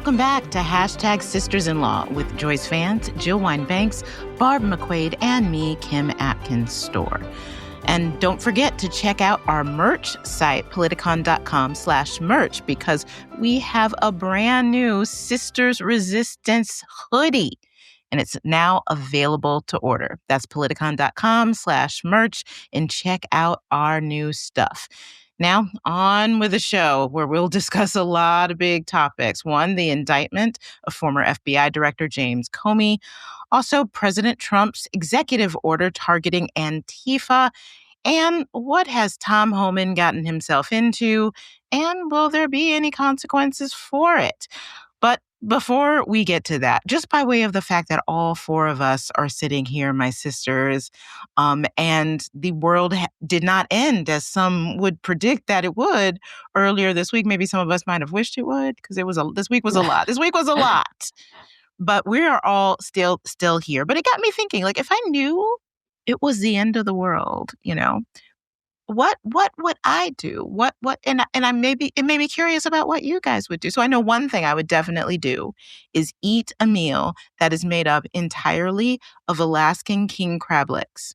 Welcome back to Hashtag Sisters-in-Law with Joyce Vance, Jill Wine-Banks, Barb McQuaid, and me, Kim Atkins Stohr. And don't forget to check out our merch site, politicon.com/merch, because we have a brand new Sisters Resistance hoodie. And it's now available to order. That's politicon.com/merch, and check out our new stuff. Now, on with the show, where we'll discuss a lot of big topics. One, the indictment of former FBI Director James Comey. Also, President Trump's executive order targeting Antifa. And what has Tom Homan gotten himself into? And will there be any consequences for it? But before we get to that, just by way of the fact that all four of us are sitting here, my sisters, and the world did not end as some would predict that it would earlier this week. Maybe some of us might have wished it would, because this week was a lot. This week was a lot. But we are all still here. But it got me thinking, like, if I knew it was the end of the world, what would I do? And it made me curious about what you guys would do. So I know one thing I would definitely do is eat a meal that is made up entirely of Alaskan king crablets.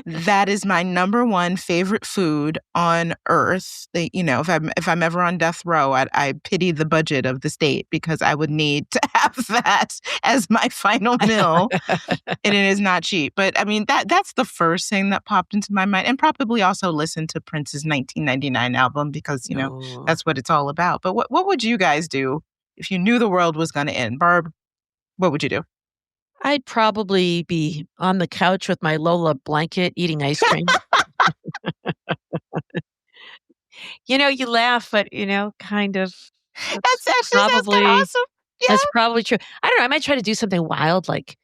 That is my number one favorite food on earth. If I'm ever on death row, I pity the budget of the state, because I would need to have that as my final meal, and it is not cheap. But I mean, that's the first thing that popped into my mind, and probably also listen to Prince's 1999 album, because that's what it's all about. But what would you guys do if you knew the world was going to end? Barb, what would you do? I'd probably be on the couch with my Lola blanket eating ice cream. You laugh, but, kind of. That's actually awesome. Yeah. That's probably true. I don't know. I might try to do something wild, like,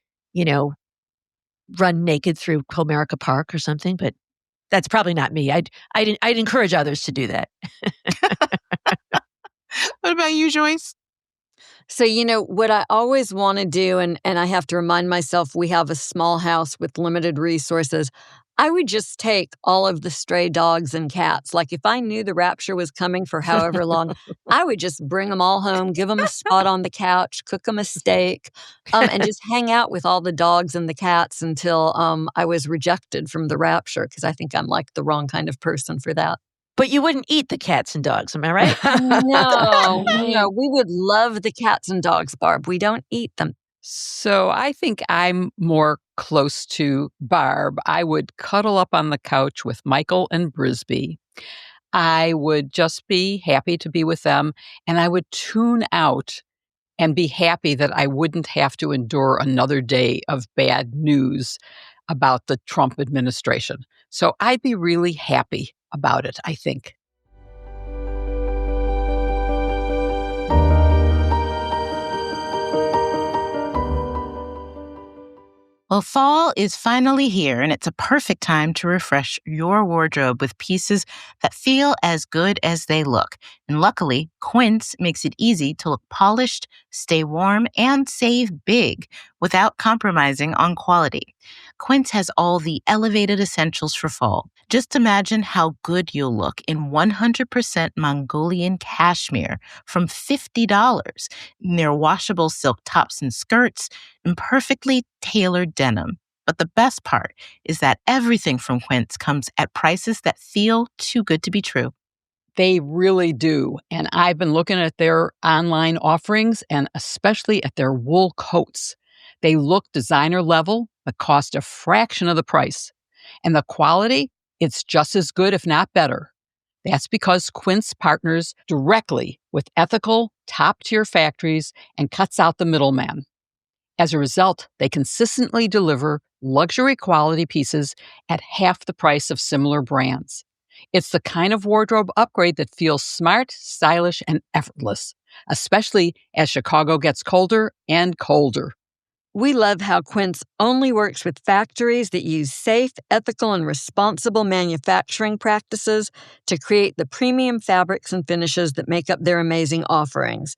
run naked through Comerica Park or something, but that's probably not me. I'd encourage others to do that. What about you, Joyce? So, what I always want to do, and I have to remind myself we have a small house with limited resources, I would just take all of the stray dogs and cats. Like, if I knew the rapture was coming for however long, I would just bring them all home, give them a spot on the couch, cook them a steak, and just hang out with all the dogs and the cats until I was rejected from the rapture, because I think I'm like the wrong kind of person for that. But you wouldn't eat the cats and dogs, am I right? No, we would love the cats and dogs, Barb. We don't eat them. So I think I'm more close to Barb. I would cuddle up on the couch with Michael and Brisby. I would just be happy to be with them, and I would tune out and be happy that I wouldn't have to endure another day of bad news about the Trump administration. So I'd be really happy about it, I think. Well, fall is finally here, and it's a perfect time to refresh your wardrobe with pieces that feel as good as they look. And luckily, Quince makes it easy to look polished, stay warm, and save big without compromising on quality. Quince has all the elevated essentials for fall. Just imagine how good you'll look in 100% Mongolian cashmere from $50, in their washable silk tops and skirts, and perfectly tailored denim. But the best part is that everything from Quince comes at prices that feel too good to be true. They really do. And I've been looking at their online offerings, and especially at their wool coats. They look designer level, but cost a fraction of the price. And the quality, it's just as good, if not better. That's because Quince partners directly with ethical, top-tier factories and cuts out the middleman. As a result, they consistently deliver luxury quality pieces at half the price of similar brands. It's the kind of wardrobe upgrade that feels smart, stylish, and effortless, especially as Chicago gets colder and colder. We love how Quince only works with factories that use safe, ethical, and responsible manufacturing practices to create the premium fabrics and finishes that make up their amazing offerings.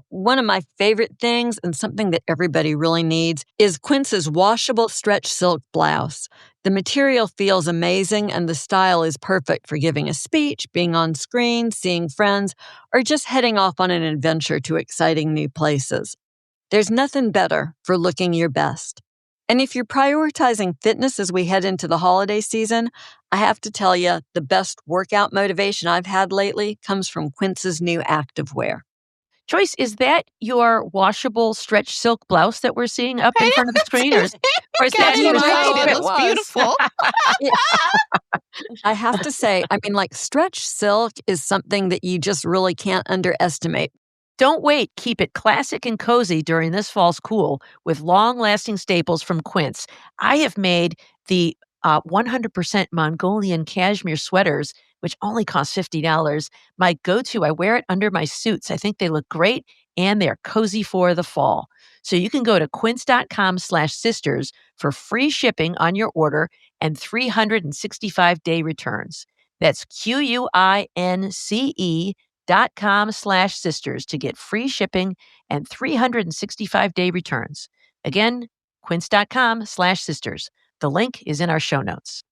One of my favorite things, and something that everybody really needs, is Quince's washable stretch silk blouse. The material feels amazing and the style is perfect for giving a speech, being on screen, seeing friends, or just heading off on an adventure to exciting new places. There's nothing better for looking your best. And if you're prioritizing fitness as we head into the holiday season, I have to tell you, the best workout motivation I've had lately comes from Quince's new activewear. Joyce, is that your washable stretch silk blouse that we're seeing up in front of the screen? Or is that That's what I right. thought It it looks was. beautiful. I have to say, stretch silk is something that you just really can't underestimate. Don't wait. Keep it classic and cozy during this fall's cool with long-lasting staples from Quince. I have made the 100% Mongolian cashmere sweaters, which only cost $50. My go-to, I wear it under my suits. I think they look great and they're cozy for the fall. So you can go to quince.com/sisters for free shipping on your order and 365-day returns. That's QUINCE.com/sisters to get free shipping and 365-day returns. Again, quince.com/sisters. The link is in our show notes.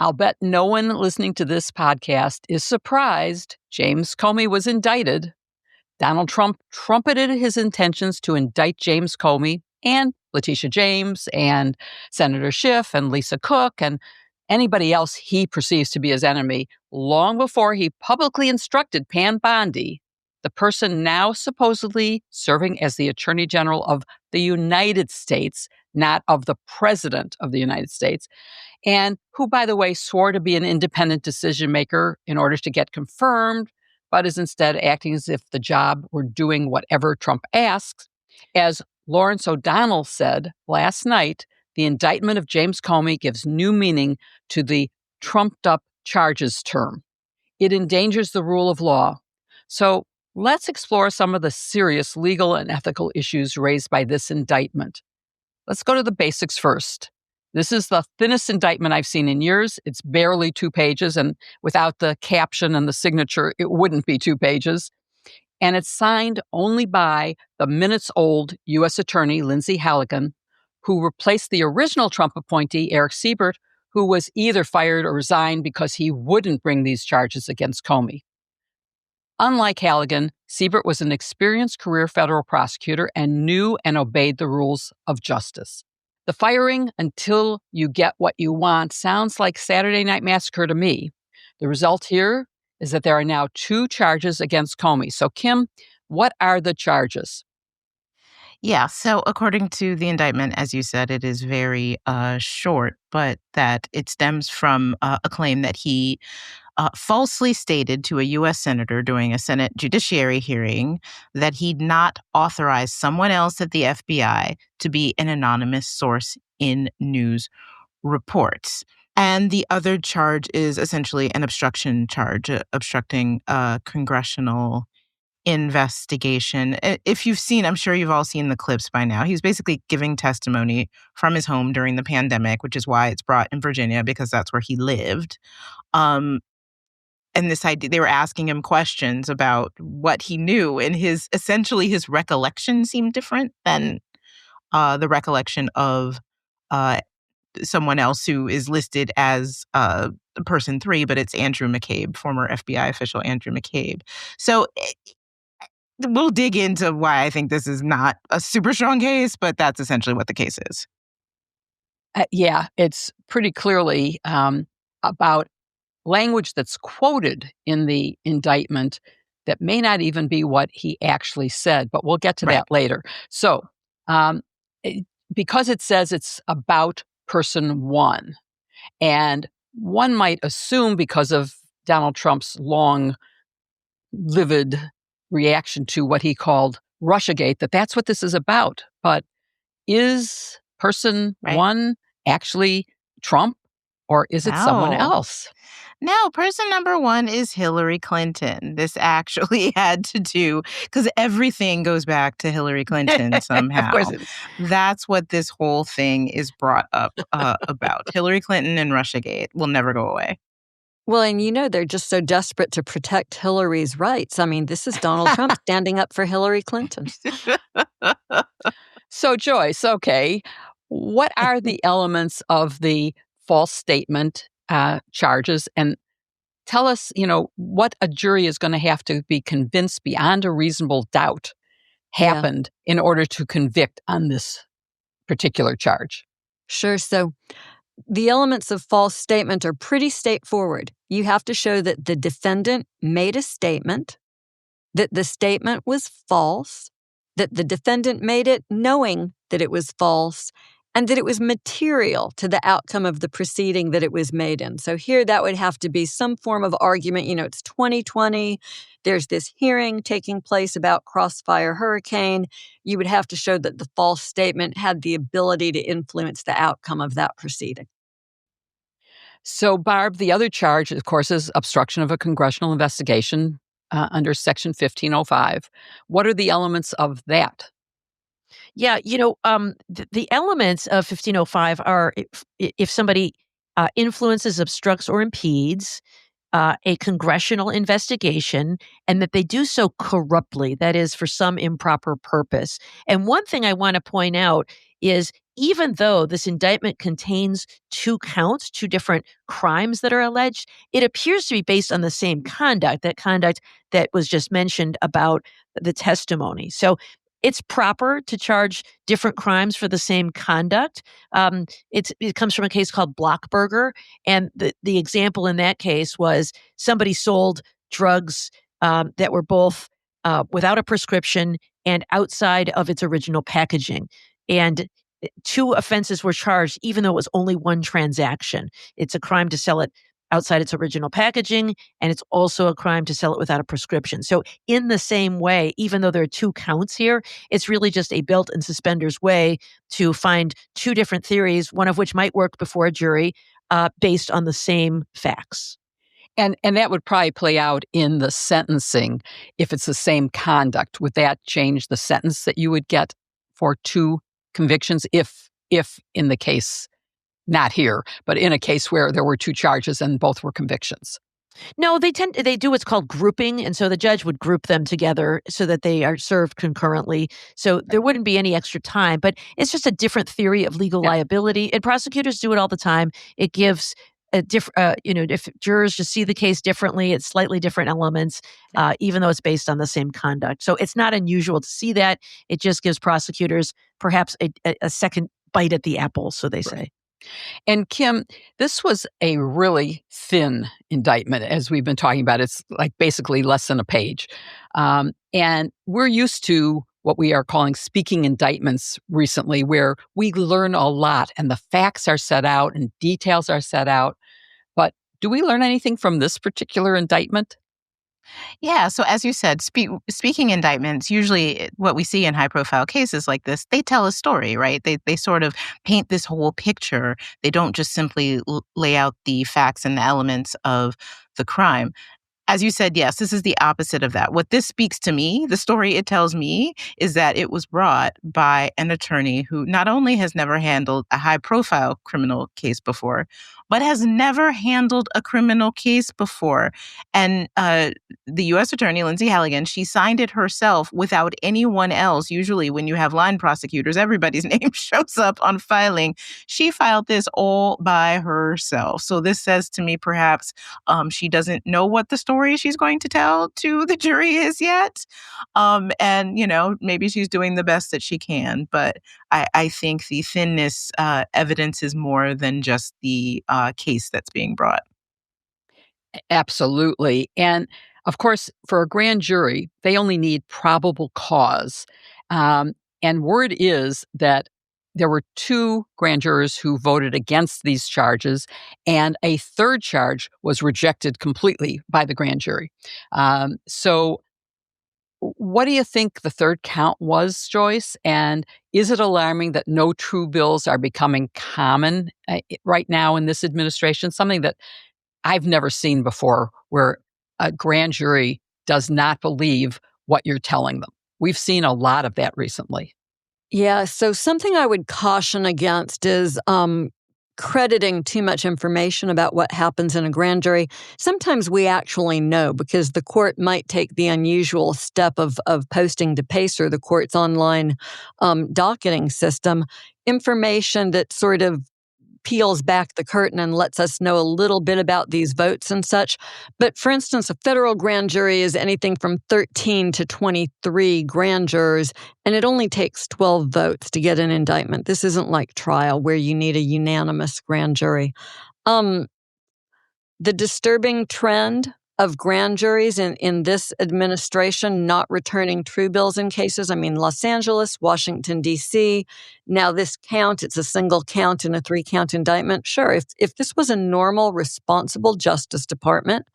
I'll bet no one listening to this podcast is surprised James Comey was indicted. Donald Trump trumpeted his intentions to indict James Comey and Letitia James and Senator Schiff and Lisa Cook and anybody else he perceives to be his enemy long before he publicly instructed Pam Bondi, the person now supposedly serving as the Attorney General of the United States, not of the President of the United States, and who, by the way, swore to be an independent decision maker in order to get confirmed, but is instead acting as if the job were doing whatever Trump asks. As Lawrence O'Donnell said last night, the indictment of James Comey gives new meaning to the trumped-up charges term. It endangers the rule of law. So let's explore some of the serious legal and ethical issues raised by this indictment. Let's go to the basics first. This is the thinnest indictment I've seen in years. It's barely 2 pages, and without the caption and the signature, it wouldn't be 2 pages. And it's signed only by the minutes-old U.S. Attorney Lindsay Halligan, who replaced the original Trump appointee, Eric Siebert, who was either fired or resigned because he wouldn't bring these charges against Comey. Unlike Halligan, Siebert was an experienced career federal prosecutor and knew and obeyed the rules of justice. The firing until you get what you want sounds like Saturday Night Massacre to me. The result here is that there are now 2 charges against Comey. So, Kim, what are the charges? Yeah, so according to the indictment, as you said, it is very short, but that it stems from a claim that he falsely stated to a U.S. senator during a Senate judiciary hearing that he'd not authorized someone else at the FBI to be an anonymous source in news reports. And the other charge is essentially an obstruction charge, obstructing a congressional investigation. If you've seen, I'm sure you've all seen the clips by now. He's basically giving testimony from his home during the pandemic, which is why it's brought in Virginia, because that's where he lived. And this idea, they were asking him questions about what he knew, and his recollection seemed different than the recollection of someone else who is listed as person 3, but it's Andrew McCabe, former FBI official Andrew McCabe. So we'll dig into why I think this is not a super strong case, but that's essentially what the case is. Yeah, it's pretty clearly about language that's quoted in the indictment that may not even be what he actually said, but we'll get to that later. So, because it says it's about person 1, and one might assume because of Donald Trump's long, livid reaction to what he called Russiagate, that that's what this is about. But is person 1 actually Trump, or is it someone else? No, person number 1 is Hillary Clinton. This actually had to do, because everything goes back to Hillary Clinton somehow. Of course That's what this whole thing is brought up about. Hillary Clinton and Russiagate will never go away. Well, and they're just so desperate to protect Hillary's rights. I mean, this is Donald Trump standing up for Hillary Clinton. So, Joyce, okay, what are the elements of the false statement charges? And tell us, what a jury is going to have to be convinced beyond a reasonable doubt happened in order to convict on this particular charge. Sure. So the elements of false statement are pretty straightforward. You have to show that the defendant made a statement, that the statement was false, that the defendant made it knowing that it was false, and that it was material to the outcome of the proceeding that it was made in. So here that would have to be some form of argument. It's 2020. There's this hearing taking place about Crossfire Hurricane. You would have to show that the false statement had the ability to influence the outcome of that proceeding. So, Barb, the other charge, of course, is obstruction of a congressional investigation under Section 1505. What are the elements of that? Yeah, the elements of 1505 are if somebody influences, obstructs, or impedes a congressional investigation, and that they do so corruptly, that is, for some improper purpose. And one thing I want to point out is even though this indictment contains two counts, two different crimes that are alleged, it appears to be based on the same conduct, that conduct that was just mentioned about the testimony. So it's proper to charge different crimes for the same conduct. It comes from a case called Blockberger, and the example in that case was somebody sold drugs that were both without a prescription and outside of its original packaging. And two offenses were charged, even though it was only one transaction. It's a crime to sell it outside its original packaging, and it's also a crime to sell it without a prescription. So in the same way, even though there are two counts here, it's really just a belt and suspenders way to find two different theories, one of which might work before a jury based on the same facts. And that would probably play out in the sentencing if it's the same conduct. Would that change the sentence that you would get for two convictions if in the case, not here, but in a case where there were two charges and both were convictions? No, they do what's called grouping, and so the judge would group them together so that they are served concurrently. So there wouldn't be any extra time, but it's just a different theory of legal liability, and prosecutors do it all the time. It gives a different, if jurors just see the case differently, it's slightly different elements, even though it's based on the same conduct. So it's not unusual to see that. It just gives prosecutors perhaps a second bite at the apple, so they say. And Kim, this was a really thin indictment, as we've been talking about. It's like basically less than a page. And we're used to what we are calling speaking indictments recently, where we learn a lot and the facts are set out and details are set out. But do we learn anything from this particular indictment? Yeah. So as you said, speaking indictments, usually what we see in high profile cases like this, they tell a story, right? They sort of paint this whole picture. They don't just simply lay out the facts and the elements of the crime. As you said, yes, this is the opposite of that. What this speaks to me, the story it tells me, is that it was brought by an attorney who not only has never handled a high-profile criminal case before, but has never handled a criminal case before. And the U.S. Attorney, Lindsay Halligan, she signed it herself without anyone else. Usually when you have line prosecutors, everybody's name shows up on filing. She filed this all by herself. So this says to me, perhaps she doesn't know what the story she's going to tell to the jury is yet. And, maybe she's doing the best that she can. But I think the thinness evidence is more than just the case that's being brought. Absolutely. And of course, for a grand jury, they only need probable cause. And word is that there were two grand jurors who voted against these charges, and a third charge was rejected completely by the grand jury. So what do you think the third count was, Joyce? And is it alarming that no true bills are becoming common right now in this administration? Something that I've never seen before, where a grand jury does not believe what you're telling them. We've seen a lot of that recently. Yeah, so something I would caution against is crediting too much information about what happens in a grand jury. Sometimes we actually know because the court might take the unusual step of posting to Pacer, the court's online docketing system, information that sort of peels back the curtain and lets us know a little bit about these votes and such. But for instance, a federal grand jury is anything from 13 to 23 grand jurors, and it only takes 12 votes to get an indictment. This isn't like trial where you need a unanimous grand jury. The disturbing trend of grand juries in this administration not returning true bills in cases. I mean, Los Angeles, Washington, D.C., now this count, it's a single count in a 3-count indictment. Sure, if this was a normal, responsible Justice Department,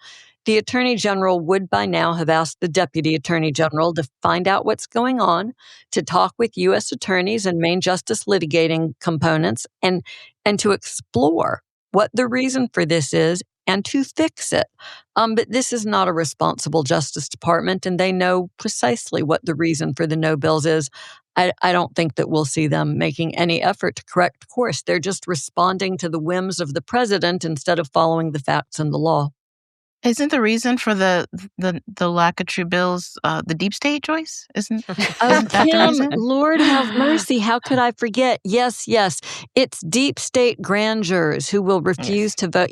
the Attorney General would by now have asked the Deputy Attorney General to find out what's going on, to talk with U.S. attorneys and main justice litigating components, and to explore what the reason for this is and to fix it. But this is not a responsible Justice Department, and they know precisely what the reason for the no bills is. I don't think that we'll see them making any effort to correct course. They're just responding to the whims of the president instead of following the facts and the law. Isn't the reason for the lack of true bills the deep state, Joyce? Isn't Oh, that the Kim, reason? Lord have mercy. How could I forget? Yes. It's deep state grand jurors who will refuse to vote.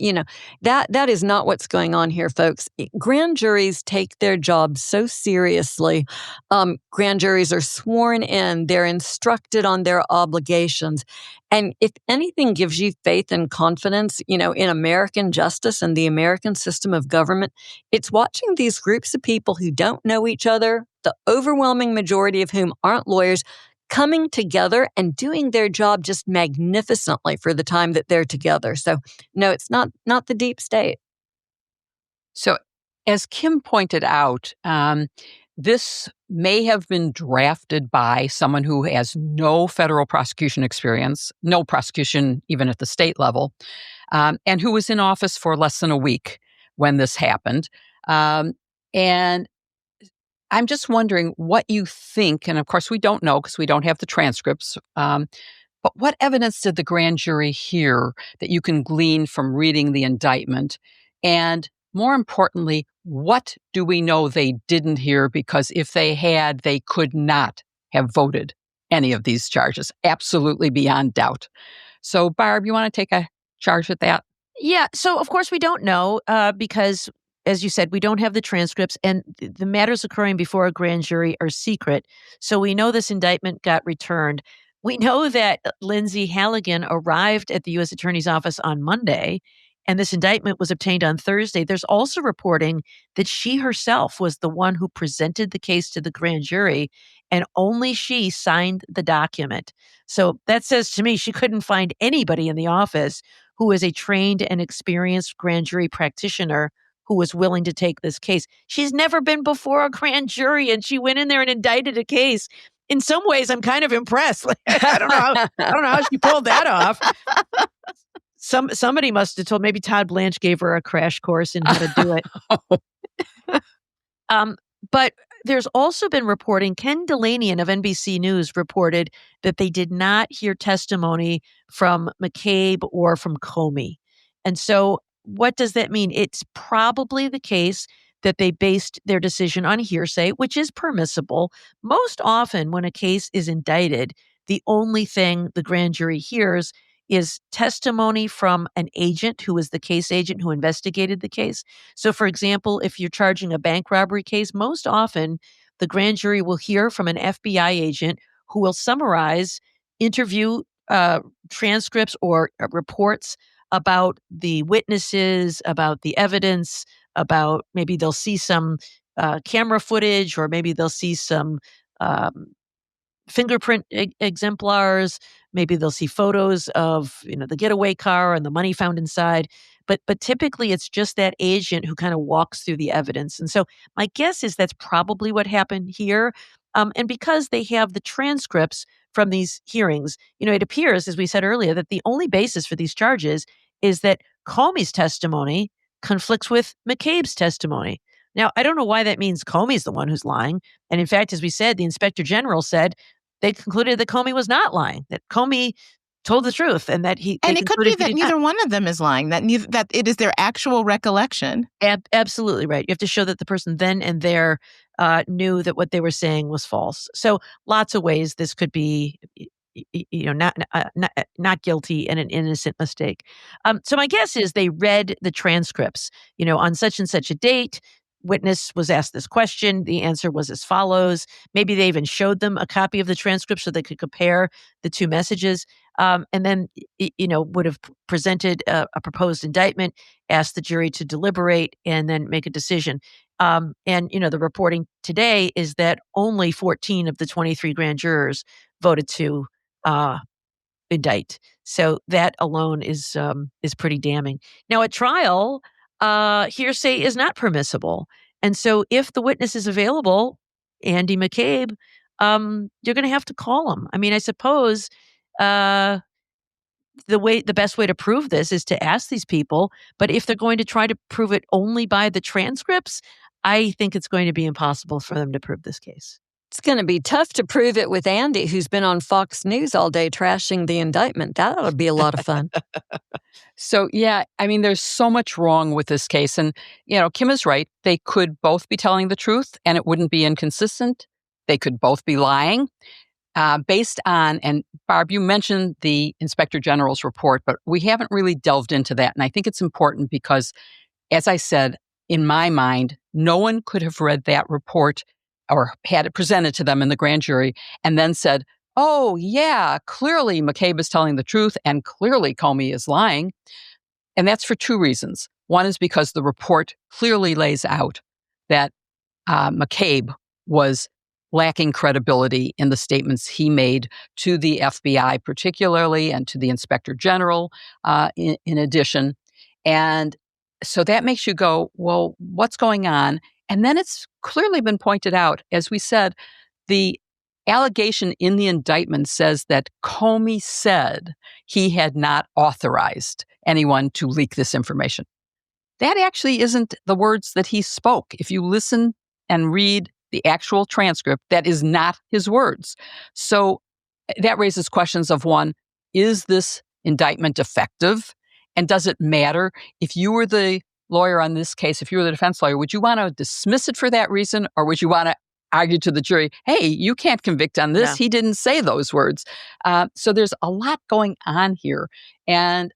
That is not what's going on here, folks. Grand juries take their job so seriously. Grand juries are sworn in. They're instructed on their obligations. And if anything gives you faith and confidence, in American justice and the American system of government, it's watching these groups of people who don't know each other, the overwhelming majority of whom aren't lawyers, coming together and doing their job just magnificently for the time that they're together. So, no, it's not the deep state. So, as Kim pointed out, this may have been drafted by someone who has no federal prosecution experience, no prosecution even at the state level, and who was in office for less than a week when this happened. And I'm just wondering what you think, and of course we don't know because we don't have the transcripts, but what evidence did the grand jury hear that you can glean from reading the indictment? And more importantly, what do we know they didn't hear? Because if they had, they could not have voted any of these charges, absolutely beyond doubt. So, Barb, you want to take a charge at that? Yeah. So, of course, we don't know because, as you said, we don't have the transcripts, and the matters occurring before a grand jury are secret. So we know this indictment got returned. We know that Lindsay Halligan arrived at the U.S. Attorney's Office on Monday, and this indictment was obtained on Thursday. There's also reporting that she herself was the one who presented the case to the grand jury, and only she signed the document. So that says to me she couldn't find anybody in the office who is a trained and experienced grand jury practitioner who was willing to take this case. She's never been before a grand jury, and she went in there and indicted a case. In some ways, I'm kind of impressed. I don't know how she pulled that off. Somebody must have told. Maybe Todd Blanche gave her a crash course in how to do it. But there's also been reporting. Ken Delanian of NBC News reported that they did not hear testimony from McCabe or from Comey, and so what does that mean? It's probably the case that they based their decision on hearsay, which is permissible. Most often when a case is indicted, the only thing the grand jury hears is testimony from an agent who is the case agent who investigated the case. So, for example, if you're charging a bank robbery case, most often the grand jury will hear from an FBI agent who will summarize interview transcripts or reports about the witnesses, about the evidence, about maybe they'll see some camera footage, or maybe they'll see some fingerprint exemplars. Maybe they'll see photos of the getaway car and the money found inside. But typically it's just that agent who kind of walks through the evidence. And so my guess is that's probably what happened here. And because they have the transcripts from these hearings, it appears, as we said earlier, that the only basis for these charges is that Comey's testimony conflicts with McCabe's testimony. Now, I don't know why that means Comey's the one who's lying. And in fact, as we said, the Inspector General said they concluded that Comey was not lying, that Comey told the truth, and that they And it could be concluded he that did neither not. one of them is lying, that it is their actual recollection. Absolutely right. You have to show that the person then and there knew that what they were saying was false. So lots of ways this could be, not guilty and an innocent mistake. So my guess is they read the transcripts. On such and such a date, witness was asked this question. The answer was as follows. Maybe they even showed them a copy of the transcript so they could compare the two messages. And then, would have presented a proposed indictment, asked the jury to deliberate, and then make a decision. And, the reporting today is that only 14 of the 23 grand jurors voted to indict. So that alone is pretty damning. Now, at trial, hearsay is not permissible. And so if the witness is available, Andy McCabe, you're going to have to call him. I mean, I suppose the best way to prove this is to ask these people, but if they're going to try to prove it only by the transcripts, I think it's going to be impossible for them to prove this case. It's going to be tough to prove it with Andy, who's been on Fox News all day trashing the indictment. That ought to be a lot of fun. So, yeah, I mean, there's so much wrong with this case. And, Kim is right. They could both be telling the truth and it wouldn't be inconsistent. They could both be lying. Based on, and Barb, you mentioned the Inspector General's report, but we haven't really delved into that. And I think it's important because, as I said, in my mind, no one could have read that report or had it presented to them in the grand jury and then said, oh, yeah, clearly McCabe is telling the truth and clearly Comey is lying. And that's for two reasons. One is because the report clearly lays out that McCabe was lacking credibility in the statements he made to the FBI particularly and to the Inspector General in addition. And so that makes you go, well, what's going on? And then it's clearly been pointed out, as we said, the allegation in the indictment says that Comey said he had not authorized anyone to leak this information. That actually isn't the words that he spoke. If you listen and read the actual transcript, that is not his words. So that raises questions of one, is this indictment effective? And does it matter? If you were the lawyer on this case, if you were the defense lawyer, would you want to dismiss it for that reason? Or would you want to argue to the jury, hey, you can't convict on this. No. He didn't say those words. So there's a lot going on here. And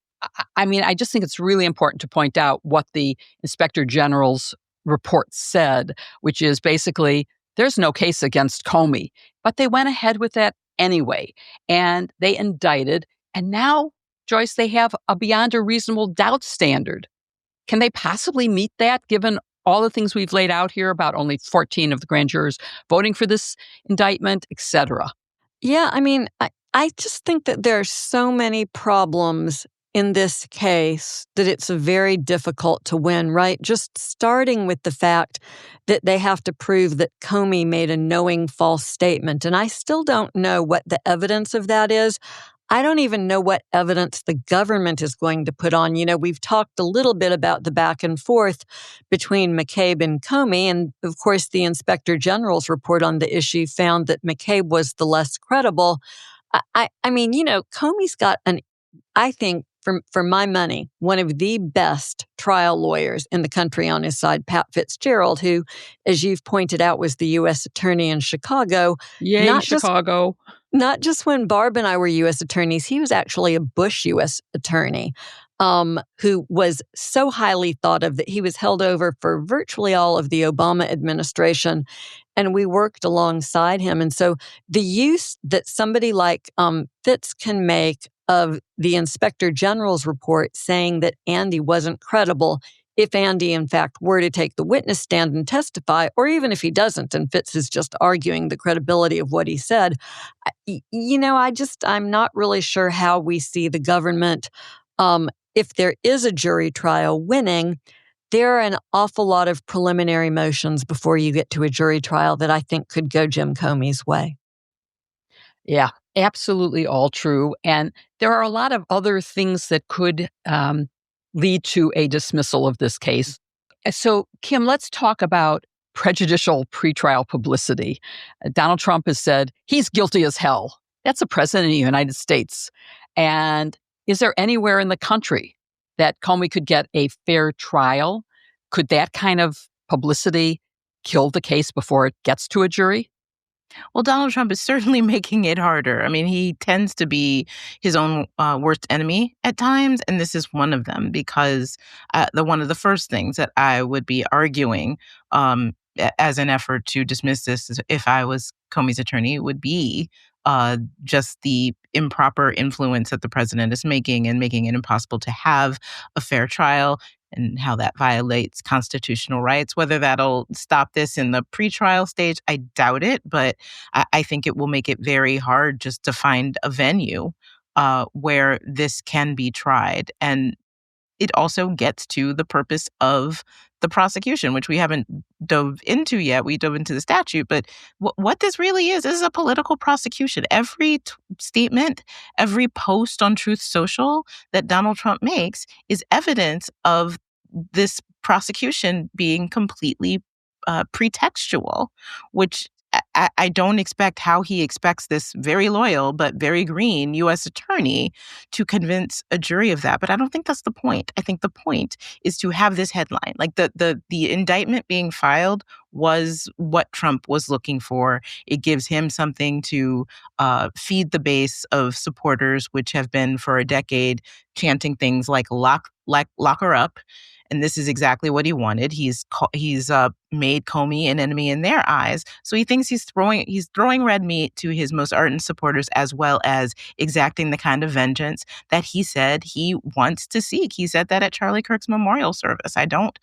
I mean, I just think it's really important to point out what the Inspector General's report said, which is basically there's no case against Comey. But they went ahead with that anyway. And they indicted. And now, Joyce, they have a beyond a reasonable doubt standard. Can they possibly meet that given all the things we've laid out here about only 14 of the grand jurors voting for this indictment, et cetera? Yeah, I mean, I just think that there are so many problems in this case that it's very difficult to win, right? Just starting with the fact that they have to prove that Comey made a knowing false statement. And I still don't know what the evidence of that is. I don't even know what evidence the government is going to put on. We've talked a little bit about the back and forth between McCabe and Comey. And of course, the Inspector General's report on the issue found that McCabe was the less credible. I mean, Comey's got I think, for my money, one of the best trial lawyers in the country on his side, Pat Fitzgerald, who, as you've pointed out, was the U.S. attorney in Chicago. Yay, Chicago. Not just when Barb and I were U.S. attorneys. He was actually a Bush U.S. attorney who was so highly thought of that he was held over for virtually all of the Obama administration. And we worked alongside him. And so the use that somebody like Fitz can make of the Inspector General's report saying that Andy wasn't credible, if Andy, in fact, were to take the witness stand and testify, or even if he doesn't, and Fitz is just arguing the credibility of what he said, I'm not really sure how we see the government, if there is a jury trial, winning. There are an awful lot of preliminary motions before you get to a jury trial that I think could go Jim Comey's way. Yeah, absolutely all true. And there are a lot of other things that could lead to a dismissal of this case. So, Kim, let's talk about prejudicial pretrial publicity. Donald Trump has said he's guilty as hell. That's the president of the United States. And is there anywhere in the country that Comey could get a fair trial? Could that kind of publicity kill the case before it gets to a jury? Well, Donald Trump is certainly making it harder. I mean, he tends to be his own worst enemy at times, and this is one of them because one of the first things that I would be arguing as an effort to dismiss this if I was Comey's attorney would be just the improper influence that the president is making and making it impossible to have a fair trial and how that violates constitutional rights. Whether that'll stop this in the pretrial stage, I doubt it, but I think it will make it very hard just to find a venue where this can be tried. And it also gets to the purpose of the prosecution, which we haven't dove into yet. We dove into the statute, but what this really is a political prosecution. Every statement, every post on Truth Social that Donald Trump makes is evidence of this prosecution being completely pretextual, which I don't expect how he expects this very loyal but very green U.S. attorney to convince a jury of that. But I don't think that's the point. I think the point is to have this headline. Like the indictment being filed was what Trump was looking for. It gives him something to feed the base of supporters, which have been for a decade chanting things like lock her up. And this is exactly what he wanted. He's made Comey an enemy in their eyes. So he thinks he's throwing red meat to his most ardent supporters, as well as exacting the kind of vengeance that he said he wants to seek. He said that at Charlie Kirk's memorial service. I don't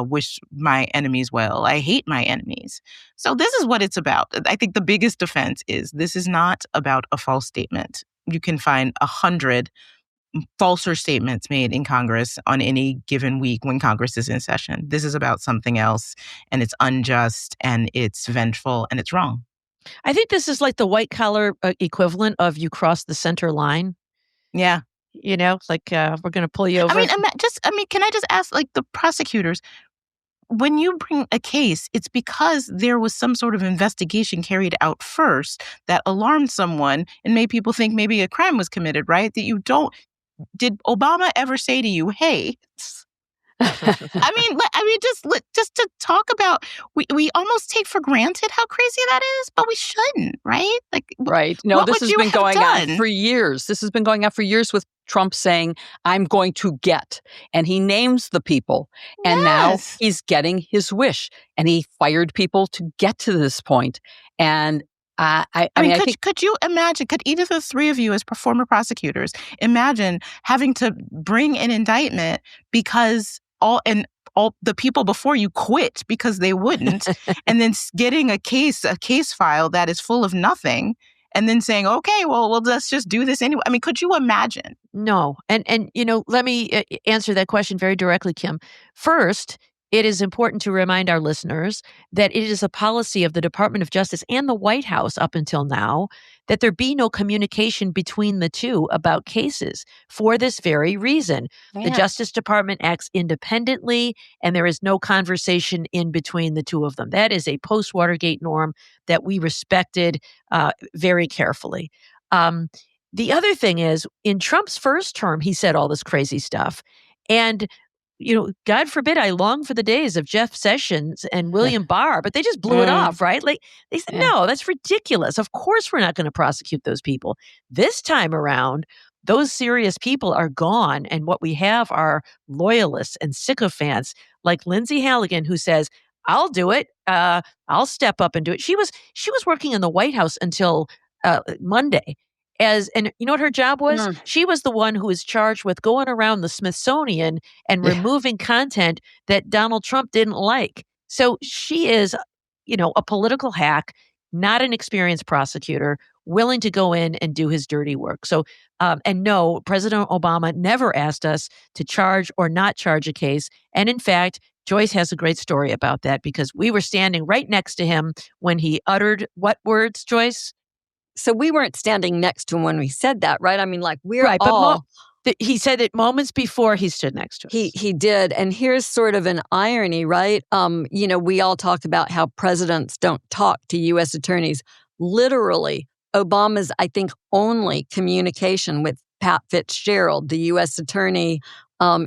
wish my enemies well. I hate my enemies. So this is what it's about. I think the biggest offense is this is not about a false statement. You can find 100 falser statements made in Congress on any given week when Congress is in session. This is about something else, and it's unjust, and it's vengeful, and it's wrong. I think this is like the white collar equivalent of you cross the center line. Yeah. You know, like we're going to pull you over. I mean, can I just ask, like, the prosecutors, when you bring a case, it's because there was some sort of investigation carried out first that alarmed someone and made people think maybe a crime was committed, right? Did Obama ever say to you, hey, just to talk about, we almost take for granted how crazy that is, but we shouldn't, right? Right. No, this has been going on for years. This has been going on for years with Trump saying, I'm going to get. And he names the people. And now he's getting his wish. And he fired people to get to this point. And I mean, could you imagine, could either of the three of you as former prosecutors imagine having to bring an indictment because all the people before you quit because they wouldn't, and then getting a case file that is full of nothing, and then saying, okay, well, let's just do this anyway. I mean, could you imagine? No. And let me answer that question very directly, Kim. First, it is important to remind our listeners that it is a policy of the Department of Justice and the White House up until now that there be no communication between the two about cases for this very reason. Yeah. The Justice Department acts independently, and there is no conversation in between the two of them. That is a post-Watergate norm that we respected very carefully. The other thing is, in Trump's first term, he said all this crazy stuff. And God forbid I long for the days of Jeff Sessions and William Barr, but they just blew it off, right? Like they said, no, that's ridiculous. Of course we're not going to prosecute those people. This time around, those serious people are gone. And what we have are loyalists and sycophants like Lindsay Halligan, who says, I'll do it. I'll step up and do it. She was working in the White House until Monday. And you know what her job was? She was the one who was charged with going around the Smithsonian and removing content that Donald Trump didn't like. So she is, a political hack, not an experienced prosecutor, willing to go in and do his dirty work. So, and no, President Obama never asked us to charge or not charge a case. And in fact, Joyce has a great story about that because we were standing right next to him when he uttered what words, Joyce? So we weren't standing next to him when we said that, right? I mean, like we're right, all... But he said it moments before he stood next to us. He did. And here's sort of an irony, right? We all talk about how presidents don't talk to U.S. attorneys. Literally, Obama's, I think, only communication with Pat Fitzgerald, the U.S. attorney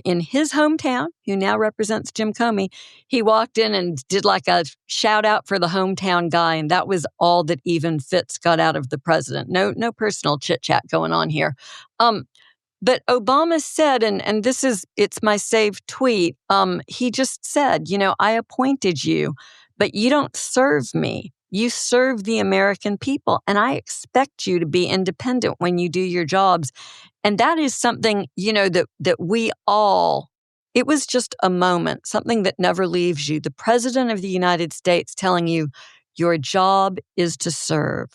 in his hometown, who now represents Jim Comey. He walked in and did like a shout out for the hometown guy, and that was all that even Fitz got out of the president. No personal chit chat going on here. But Obama said, and it's my saved tweet, he just said, I appointed you, but you don't serve me. You serve the American people, and I expect you to be independent when you do your jobs. And that is something, that we all, it was just a moment, something that never leaves you. The President of the United States telling you your job is to serve.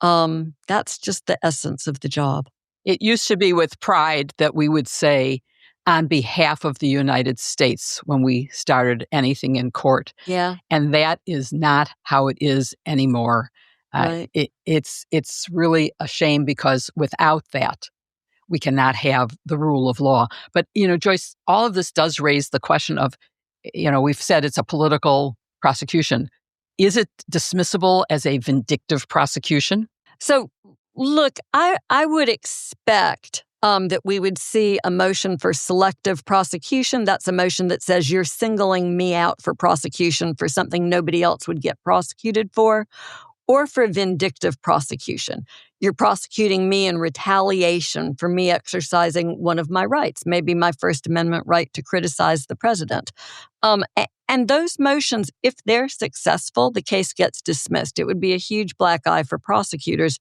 That's just the essence of the job. It used to be with pride that we would say, on behalf of the United States, when we started anything in court. Yeah. And that is not how it is anymore. Right. It's really a shame, because without that, we cannot have the rule of law. But, Joyce, all of this does raise the question of, we've said it's a political prosecution. Is it dismissible as a vindictive prosecution? So, look, I would expect that we would see a motion for selective prosecution. That's a motion that says you're singling me out for prosecution for something nobody else would get prosecuted for, or for vindictive prosecution. You're prosecuting me in retaliation for me exercising one of my rights, maybe my First Amendment right to criticize the president. And those motions, if they're successful, the case gets dismissed. It would be a huge black eye for prosecutors.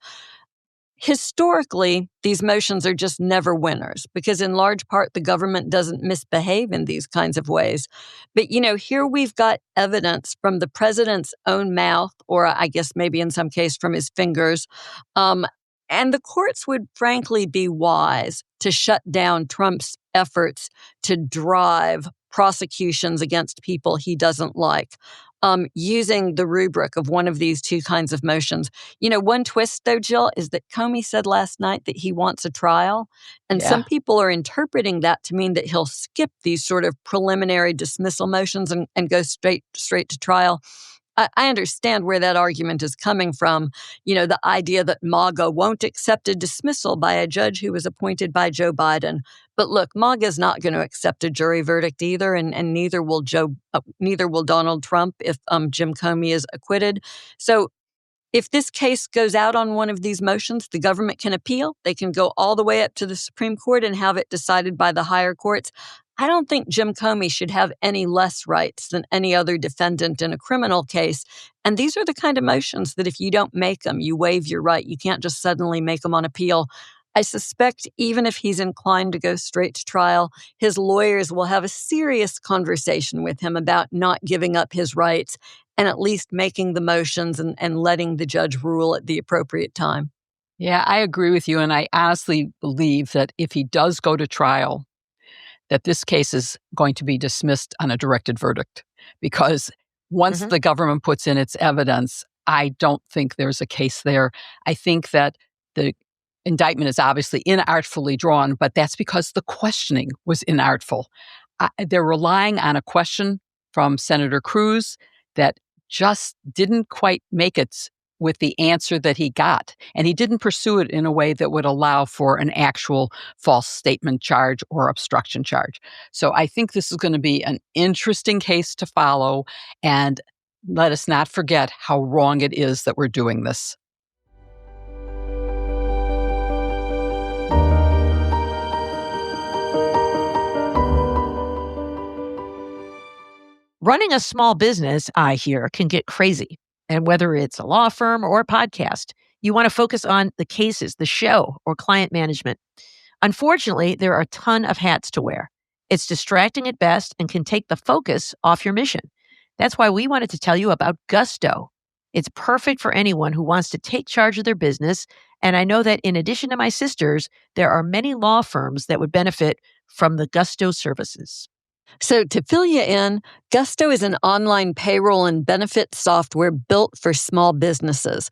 Historically, these motions are just never winners, because in large part, the government doesn't misbehave in these kinds of ways. But, here we've got evidence from the president's own mouth, or I guess maybe in some case from his fingers. And the courts would frankly be wise to shut down Trump's efforts to drive prosecutions against people he doesn't like, using the rubric of one of these two kinds of motions. One twist, though, Jill, is that Comey said last night that he wants a trial. And some people are interpreting that to mean that he'll skip these sort of preliminary dismissal motions and go straight to trial. I understand where that argument is coming from. The idea that MAGA won't accept a dismissal by a judge who was appointed by Joe Biden. But look, MAGA is not going to accept a jury verdict either, and neither will Donald Trump if Jim Comey is acquitted. So if this case goes out on one of these motions, the government can appeal. They can go all the way up to the Supreme Court and have it decided by the higher courts. I don't think Jim Comey should have any less rights than any other defendant in a criminal case. And these are the kind of motions that if you don't make them, you waive your right. You can't just suddenly make them on appeal. I suspect even if he's inclined to go straight to trial, his lawyers will have a serious conversation with him about not giving up his rights and at least making the motions and letting the judge rule at the appropriate time. Yeah, I agree with you. And I honestly believe that if he does go to trial, that this case is going to be dismissed on a directed verdict. Because once the government puts in its evidence, I don't think there's a case there. I think that the indictment is obviously inartfully drawn, but that's because the questioning was inartful. They're relying on a question from Senator Cruz that just didn't quite make it with the answer that he got. And he didn't pursue it in a way that would allow for an actual false statement charge or obstruction charge. So I think this is going to be an interesting case to follow. And let us not forget how wrong it is that we're doing this. Running a small business, I hear, can get crazy. And whether it's a law firm or a podcast, you want to focus on the cases, the show, or client management. Unfortunately, there are a ton of hats to wear. It's distracting at best and can take the focus off your mission. That's why we wanted to tell you about Gusto. It's perfect for anyone who wants to take charge of their business. And I know that in addition to my sisters, there are many law firms that would benefit from the Gusto services. So to fill you in, Gusto is an online payroll and benefit software built for small businesses.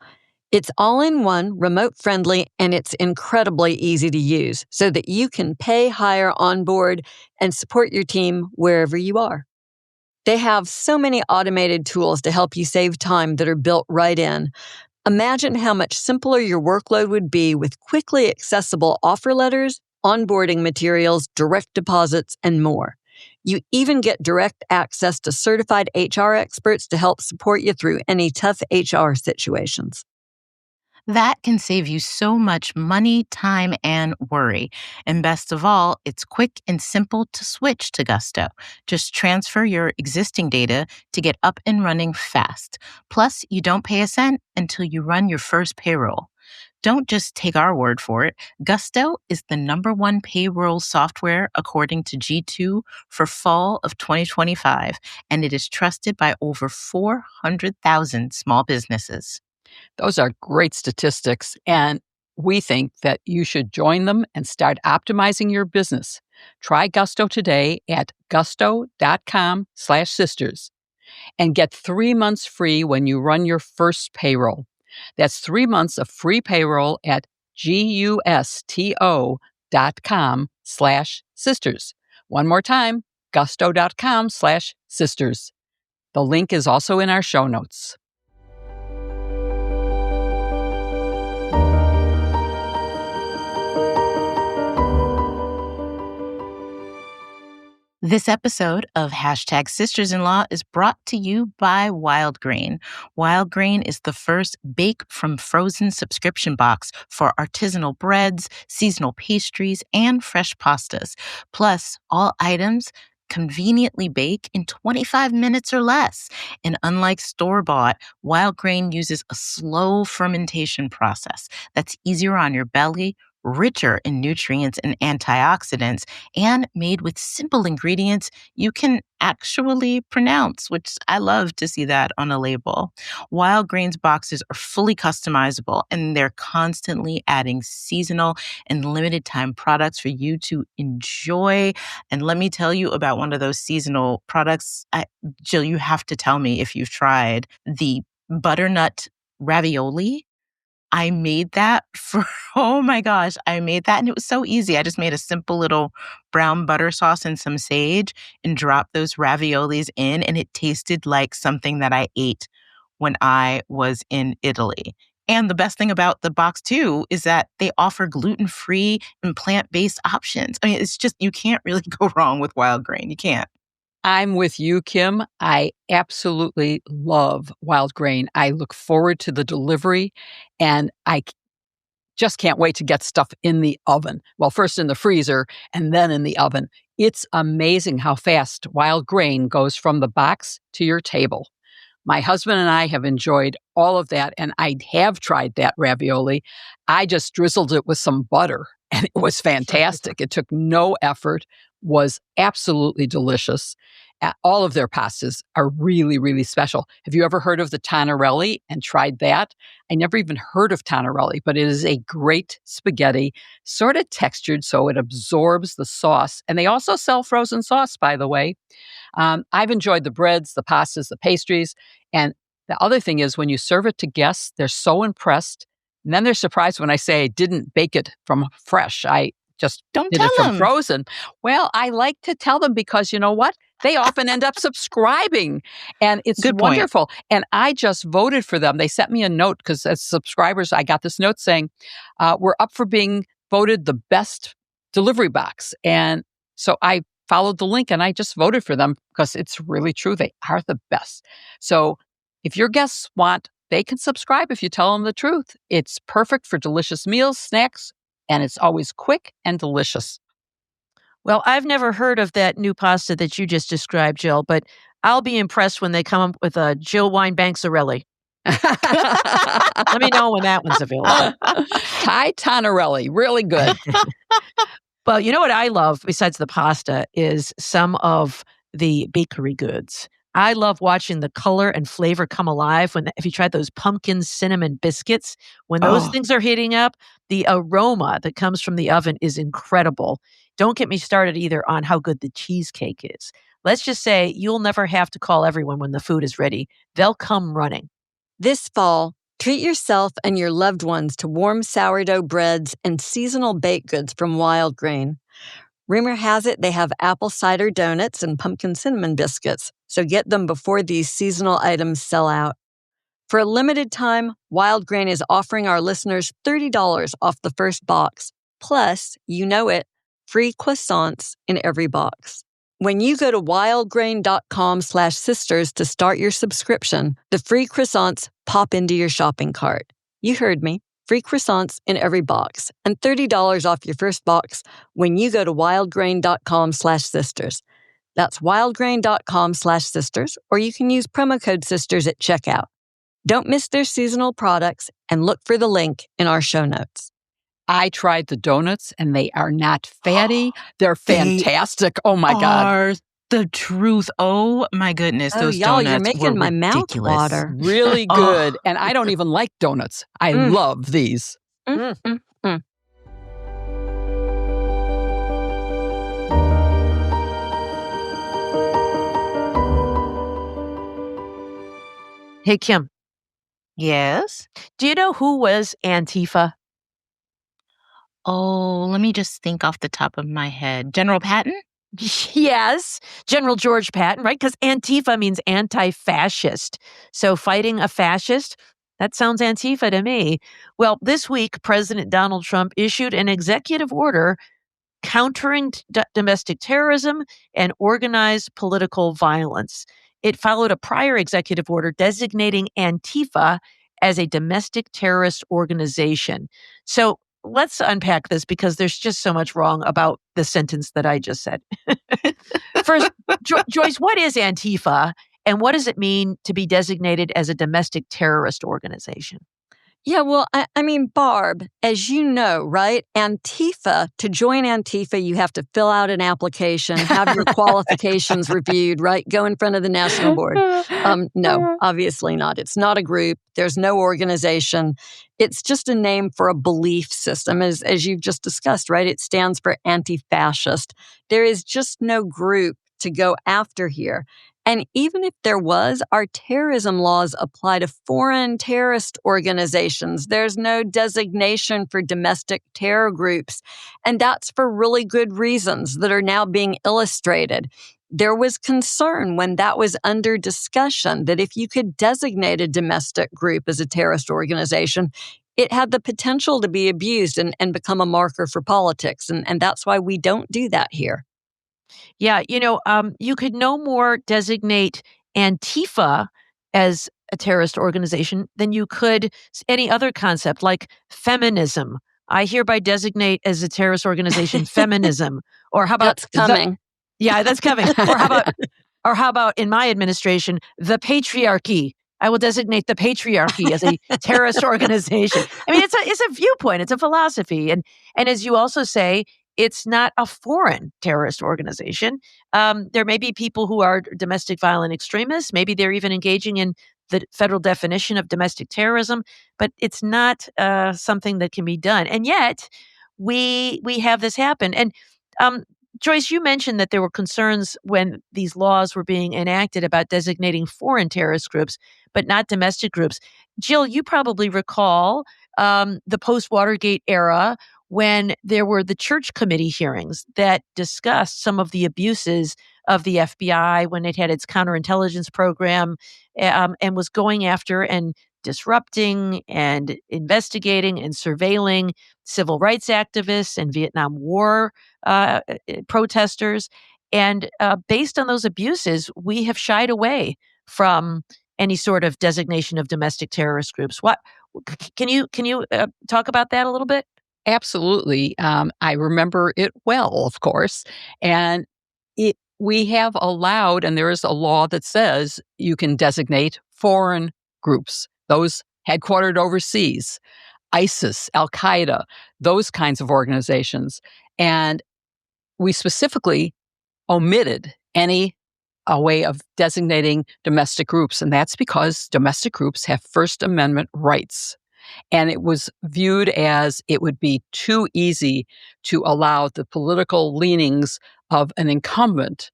It's all-in-one, remote-friendly, and it's incredibly easy to use so that you can pay, hire, onboard, and support your team wherever you are. They have so many automated tools to help you save time that are built right in. Imagine how much simpler your workload would be with quickly accessible offer letters, onboarding materials, direct deposits, and more. You even get direct access to certified HR experts to help support you through any tough HR situations. That can save you so much money, time, and worry. And best of all, it's quick and simple to switch to Gusto. Just transfer your existing data to get up and running fast. Plus, you don't pay a cent until you run your first payroll. Don't just take our word for it. Gusto is the #1 payroll software according to G2 for fall of 2025, and it is trusted by over 400,000 small businesses. Those are great statistics, and we think that you should join them and start optimizing your business. Try Gusto today at gusto.com/sisters and get 3 months free when you run your first payroll. That's 3 months of free payroll at gusto.com/sisters. One more time, gusto.com/sisters. The link is also in our show notes. This episode of #Sisters-in-Law is brought to you by Wild Grain. Wild Grain is the first bake from frozen subscription box for artisanal breads, seasonal pastries, and fresh pastas. Plus, all items conveniently bake in 25 minutes or less. And unlike store-bought, Wild Grain uses a slow fermentation process that's easier on your belly, richer in nutrients and antioxidants, and made with simple ingredients you can actually pronounce, which I love to see that on a label. Wild Grains boxes are fully customizable, and they're constantly adding seasonal and limited time products for you to enjoy. And let me tell you about one of those seasonal products. Jill, you have to tell me if you've tried the butternut ravioli. I made that for, oh my gosh, I made that and it was so easy. I just made a simple little brown butter sauce and some sage and dropped those raviolis in, and it tasted like something that I ate when I was in Italy. And the best thing about the box too is that they offer gluten-free and plant-based options. I mean, it's just, you can't really go wrong with Wild Grain. You can't. I'm with you, Kim. I absolutely love Wild Grain. I look forward to the delivery, and I just can't wait to get stuff in the oven. Well, first in the freezer and then in the oven. It's amazing how fast Wild Grain goes from the box to your table. My husband and I have enjoyed all of that, and I have tried that ravioli. I just drizzled it with some butter, and it was fantastic. It took no effort, was absolutely delicious. All of their pastas are really, really special. Have you ever heard of the Tonarelli and tried that? I never even heard of Tonarelli, but it is a great spaghetti, sort of textured so it absorbs the sauce. And they also sell frozen sauce, by the way. I've enjoyed the breads, the pastas, the pastries. And the other thing is when you serve it to guests, they're so impressed. And then they're surprised when I say I didn't bake it from fresh. I just Don't did tell it from them. frozen. Well, I like to tell them because you know what? They often end up subscribing, and it's Good point. wonderful. And I just voted for them. They sent me a note because as subscribers, I got this note saying, we're up for being voted the best delivery box. And so I followed the link and I just voted for them because it's really true. They are the best. So if your guests want, they can subscribe if you tell them the truth. It's perfect for delicious meals, snacks, and it's always quick and delicious. Well, I've never heard of that new pasta that you just described, Jill, but I'll be impressed when they come up with a Jill Wine-Banksarelli. Let me know when that one's available. Thai Tonarelli, really good. Well, you know what I love besides the pasta is some of the bakery goods. I love watching the color and flavor come alive if you tried those pumpkin cinnamon biscuits, when those Oh. things are heating up, the aroma that comes from the oven is incredible. Don't get me started either on how good the cheesecake is. Let's just say you'll never have to call everyone when the food is ready. They'll come running. This fall, treat yourself and your loved ones to warm sourdough breads and seasonal baked goods from Wild Grain. Rumor has it they have apple cider donuts and pumpkin cinnamon biscuits, so get them before these seasonal items sell out. For a limited time, Wild Grain is offering our listeners $30 off the first box. Plus, you know it, free croissants in every box. When you go to wildgrain.com/sisters to start your subscription, the free croissants pop into your shopping cart. You heard me. Free croissants in every box and $30 off your first box when you go to wildgrain.com/sisters. That's wildgrain.com/sisters, or you can use promo code SISTERS at checkout. Don't miss their seasonal products and look for the link in our show notes. I tried the donuts and they are not fatty. They're fantastic. Oh my God. Are the truth. Oh my goodness. Oh, Those y'all, donuts you're making were my mouth ridiculous. water. Really Oh. good. And I don't even like donuts. I love these. Hey, Kim, Yes. do you know who was Antifa? Oh, let me just think off the top of my head. General Patton? Yes, General George Patton, right? Because Antifa means anti-fascist. So fighting a fascist, that sounds Antifa to me. Well, this week, President Donald Trump issued an executive order countering domestic terrorism and organized political violence. It followed a prior executive order designating Antifa as a domestic terrorist organization. So let's unpack this because there's just so much wrong about the sentence that I just said. First, Joyce, what is Antifa and what does it mean to be designated as a domestic terrorist organization? Yeah, well, I mean, Barb, as you know, right? Antifa, to join Antifa, you have to fill out an application, have your qualifications reviewed, right? Go in front of the national board. No, obviously not. It's not a group. There's no organization. It's just a name for a belief system, as you've just discussed, right? It stands for anti-fascist. There is just no group to go after here. And even if there was, our terrorism laws apply to foreign terrorist organizations. There's no designation for domestic terror groups. And that's for really good reasons that are now being illustrated. There was concern when that was under discussion that if you could designate a domestic group as a terrorist organization, it had the potential to be abused and become a marker for politics. And that's why we don't do that here. Yeah, you could no more designate Antifa as a terrorist organization than you could any other concept like feminism. I hereby designate as a terrorist organization feminism. Or how about That's coming. Yeah, that's coming. Or how about in my administration, the patriarchy? I will designate the patriarchy as a terrorist organization. I mean, it's a viewpoint, it's a philosophy, and as you also say, it's not a foreign terrorist organization. There may be people who are domestic violent extremists. Maybe they're even engaging in the federal definition of domestic terrorism, but it's not something that can be done. And yet, we have this happen. And Joyce, you mentioned that there were concerns when these laws were being enacted about designating foreign terrorist groups, but not domestic groups. Jill, you probably recall the post-Watergate era when there were the church committee hearings that discussed some of the abuses of the FBI when it had its counterintelligence program and was going after and disrupting and investigating and surveilling civil rights activists and Vietnam War protesters. And based on those abuses, we have shied away from any sort of designation of domestic terrorist groups. What can you talk about that a little bit? Absolutely. I remember it well, of course. And we have allowed, and there is a law that says you can designate foreign groups, those headquartered overseas, ISIS, Al Qaeda, those kinds of organizations. And we specifically omitted a way of designating domestic groups. And that's because domestic groups have First Amendment rights. And it was viewed as it would be too easy to allow the political leanings of an incumbent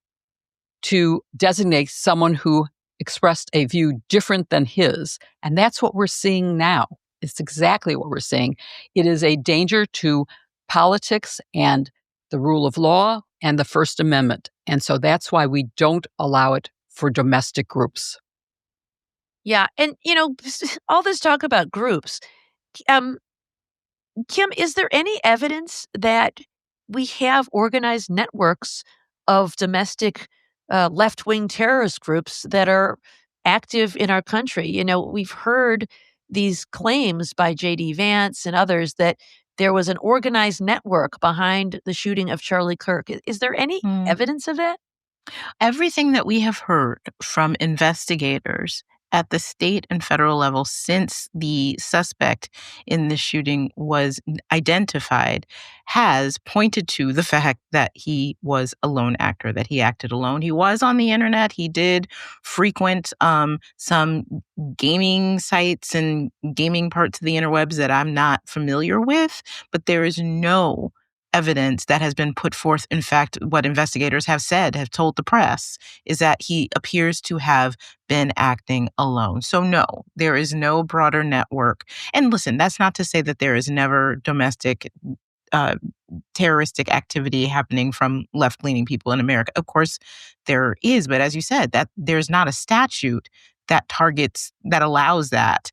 to designate someone who expressed a view different than his. And that's what we're seeing now. It's exactly what we're seeing. It is a danger to politics and the rule of law and the First Amendment. And so that's why we don't allow it for domestic groups. Yeah, and all this talk about groups. Um, Kim, is there any evidence that we have organized networks of domestic left-wing terrorist groups that are active in our country? We've heard these claims by J.D. Vance and others that there was an organized network behind the shooting of Charlie Kirk. Is there any evidence of that? Everything that we have heard from investigators at the state and federal level since the suspect in the shooting was identified has pointed to the fact that he was a lone actor, that he acted alone. He was on the internet. He did frequent some gaming sites and gaming parts of the interwebs that I'm not familiar with, but there is no evidence that has been put forth. In fact, what investigators have said, have told the press, is that he appears to have been acting alone. So no, there is no broader network. And listen, that's not to say that there is never domestic terroristic activity happening from left-leaning people in America. Of course, there is, but as you said, that there's not a statute that allows that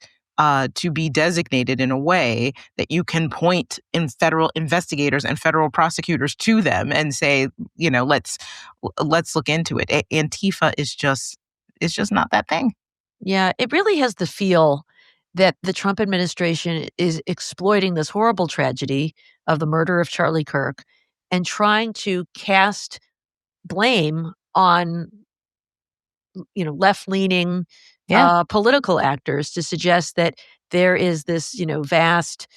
to be designated in a way that you can point in federal investigators and federal prosecutors to them and say, let's look into it. Antifa is just not that thing. Yeah, it really has the feel that the Trump administration is exploiting this horrible tragedy of the murder of Charlie Kirk and trying to cast blame on left-leaning political actors to suggest that there is this, vast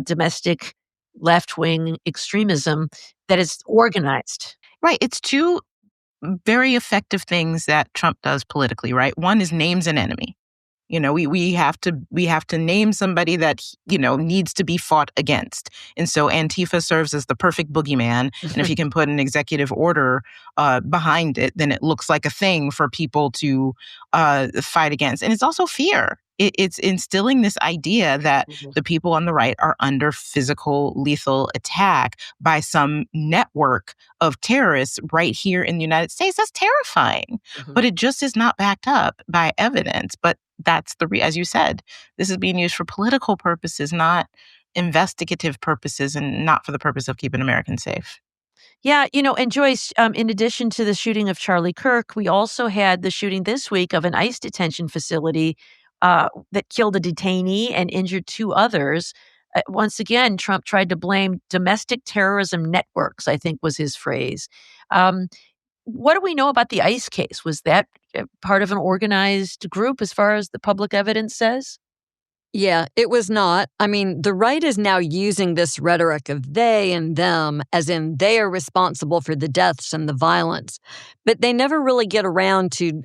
domestic left-wing extremism that is organized. Right. It's two very effective things that Trump does politically, right? One is names an enemy. We have to name somebody that, needs to be fought against. And so Antifa serves as the perfect boogeyman. And if you can put an executive order behind it, then it looks like a thing for people to fight against. And it's also fear. It's instilling this idea that the people on the right are under physical, lethal attack by some network of terrorists right here in the United States. That's terrifying. But it just is not backed up by evidence. But that's as you said, this is being used for political purposes, not investigative purposes, and not for the purpose of keeping Americans safe. Yeah, and Joyce, in addition to the shooting of Charlie Kirk, we also had the shooting this week of an ICE detention facility that killed a detainee and injured two others. Once again, Trump tried to blame domestic terrorism networks, I think was his phrase. What do we know about the ICE case? Was that part of an organized group as far as the public evidence says? Yeah, it was not. I mean, the right is now using this rhetoric of they and them, as in they are responsible for the deaths and the violence. But they never really get around to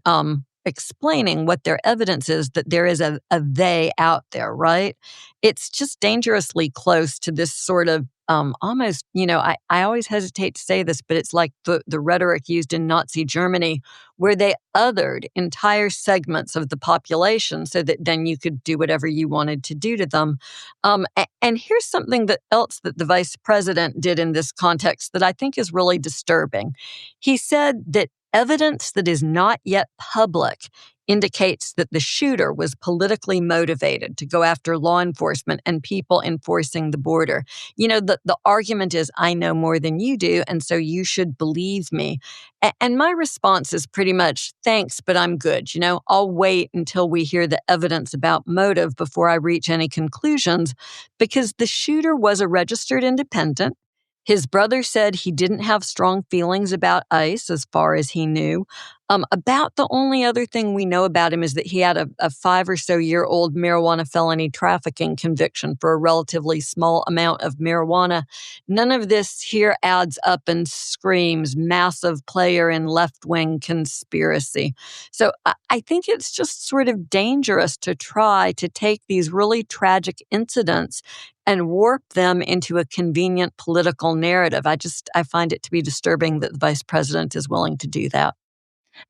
explaining what their evidence is that there is a they out there, right? It's just dangerously close to this sort of almost, I always hesitate to say this, but it's like the rhetoric used in Nazi Germany, where they othered entire segments of the population so that then you could do whatever you wanted to do to them. And here's something else that the vice president did in this context that I think is really disturbing. He said that evidence that is not yet public indicates that the shooter was politically motivated to go after law enforcement and people enforcing the border. The argument is, I know more than you do, and so you should believe me. And my response is pretty much, thanks, but I'm good. I'll wait until we hear the evidence about motive before I reach any conclusions, because the shooter was a registered independent. His brother said he didn't have strong feelings about ICE as far as he knew. About the only other thing we know about him is that he had a 5 or so year old marijuana felony trafficking conviction for a relatively small amount of marijuana. None of this here adds up and screams massive player in left-wing conspiracy. So I think it's just sort of dangerous to try to take these really tragic incidents and warp them into a convenient political narrative. I find it to be disturbing that the vice president is willing to do that.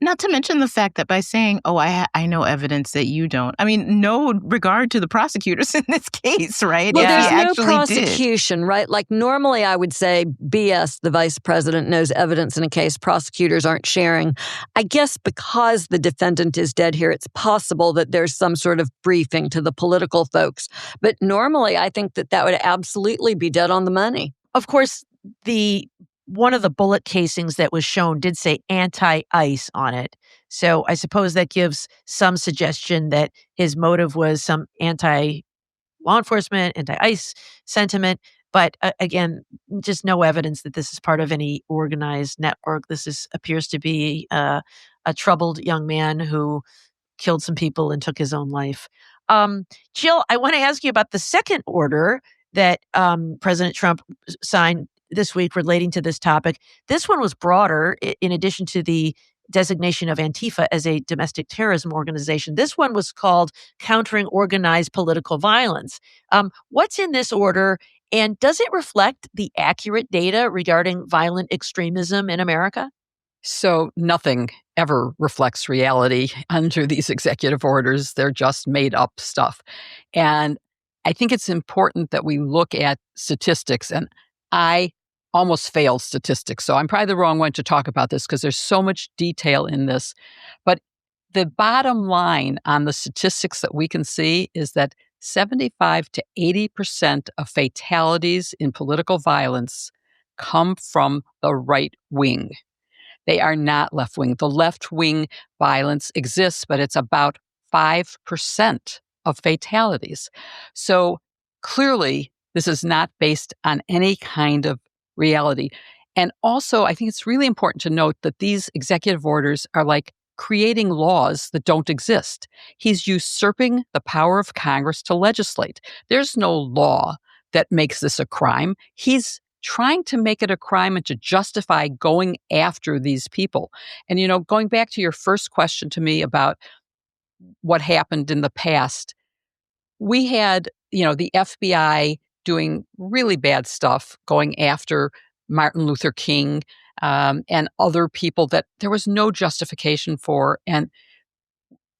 Not to mention the fact that by saying, "Oh, I know evidence that you don't," I mean, no regard to the prosecutors in this case, right? Well, If he there's no actually did. prosecution, right? Like normally I would say BS, the vice president knows evidence in a case prosecutors aren't sharing. I guess because the defendant is dead here, it's possible that there's some sort of briefing to the political folks. But normally I think that that would absolutely be dead on the money. Of course, the one of the bullet casings that was shown did say anti-ICE on it. So I suppose that gives some suggestion that his motive was some anti-law enforcement, anti-ICE sentiment. But again, just no evidence that this is part of any organized network. Appears to be a troubled young man who killed some people and took his own life. Jill, I want to ask you about the second order that President Trump signed this week relating to this topic. This one was broader, in addition to the designation of Antifa as a domestic terrorism organization. This one was called Countering Organized Political Violence. What's in this order, and does it reflect the accurate data regarding violent extremism in America? So nothing ever reflects reality under these executive orders. They're just made up stuff. And I think it's important that we look at statistics. And I almost failed statistics. So I'm probably the wrong one to talk about this because there's so much detail in this. But the bottom line on the statistics that we can see is that 75 to 80% of fatalities in political violence come from the right wing. They are not left wing. The left wing violence exists, but it's about 5% of fatalities. So clearly, this is not based on any kind of reality. And also, I think it's really important to note that these executive orders are like creating laws that don't exist. He's usurping the power of Congress to legislate. There's no law that makes this a crime. He's trying to make it a crime and to justify going after these people. And, going back to your first question to me about what happened in the past, we had, the FBI doing really bad stuff, going after Martin Luther King and other people that there was no justification for. And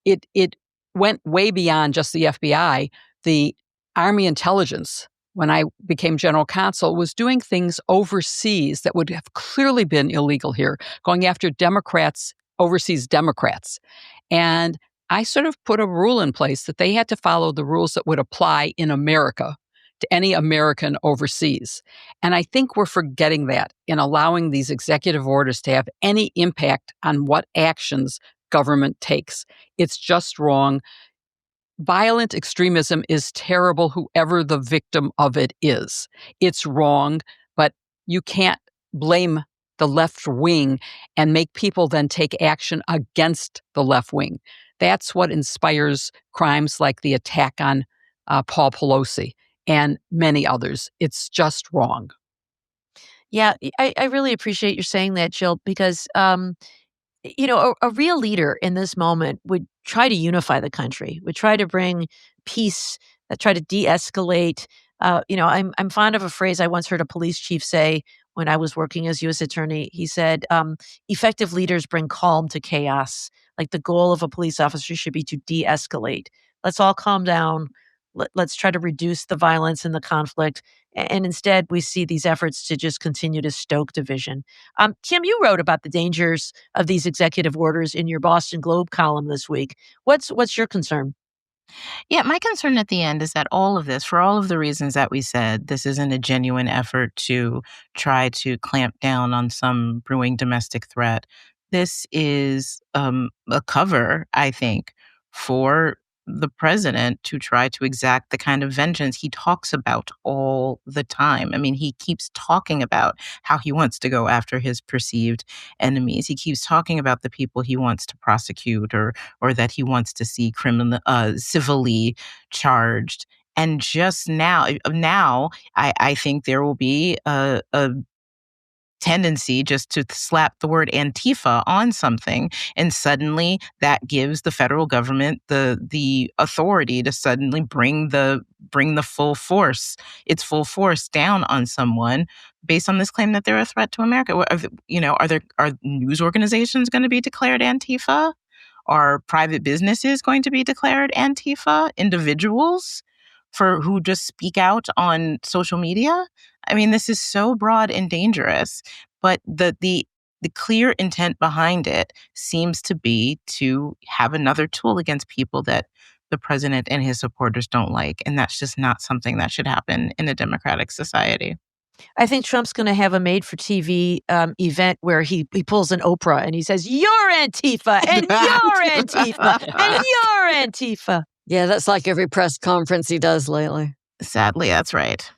it went way beyond just the FBI. The Army intelligence, when I became general counsel, was doing things overseas that would have clearly been illegal here, going after Democrats, overseas Democrats. And I sort of put a rule in place that they had to follow the rules that would apply in America to any American overseas. And I think we're forgetting that in allowing these executive orders to have any impact on what actions government takes. It's just wrong. Violent extremism is terrible, whoever the victim of it is. It's wrong, but you can't blame the left wing and make people then take action against the left wing. That's what inspires crimes like the attack on Paul Pelosi and many others. It's just wrong. Yeah, I really appreciate you saying that, Jill, because a real leader in this moment would try to unify the country, would try to bring peace, try to de-escalate. I'm fond of a phrase I once heard a police chief say when I was working as U.S. attorney. He said, effective leaders bring calm to chaos. Like the goal of a police officer should be to de-escalate. Let's all calm down. Let's try to reduce the violence and the conflict. And instead, we see these efforts to just continue to stoke division. Kim, you wrote about the dangers of these executive orders in your Boston Globe column this week. What's your concern? Yeah, my concern at the end is that all of this, for all of the reasons that we said, this isn't a genuine effort to try to clamp down on some brewing domestic threat. This is a cover, I think, for the president to try to exact the kind of vengeance he talks about all the time. I mean, he keeps talking about how he wants to go after his perceived enemies. He keeps talking about the people he wants to prosecute or that he wants to see civilly charged. And just now, I think there will be a tendency just to slap the word Antifa on something, and suddenly that gives the federal government the authority to suddenly bring the its full force down on someone based on this claim that they're a threat to America. Are news organizations going to be declared Antifa? Are private businesses going to be declared Antifa? Individuals who just speak out on social media? I mean, this is so broad and dangerous, but the clear intent behind it seems to be to have another tool against people that the president and his supporters don't like. And that's just not something that should happen in a democratic society. I think Trump's going to have a made-for-TV event where he pulls an Oprah and he says, "You're Antifa, and you're Antifa, and you're Antifa." Yeah, that's like every press conference he does lately. Sadly, that's right.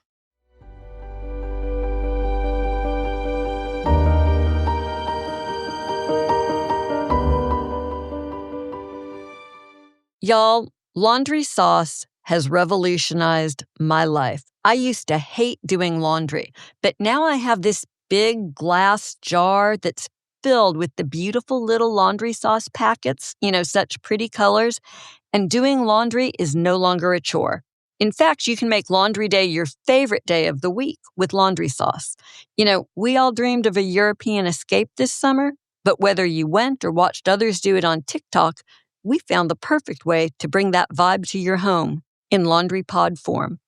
Y'all, laundry sauce has revolutionized my life. I used to hate doing laundry, but now I have this big glass jar that's filled with the beautiful little laundry sauce packets, such pretty colors, and doing laundry is no longer a chore. In fact, you can make laundry day your favorite day of the week with laundry sauce. We all dreamed of a European escape this summer, but whether you went or watched others do it on TikTok, we found the perfect way to bring that vibe to your home in laundry pod form.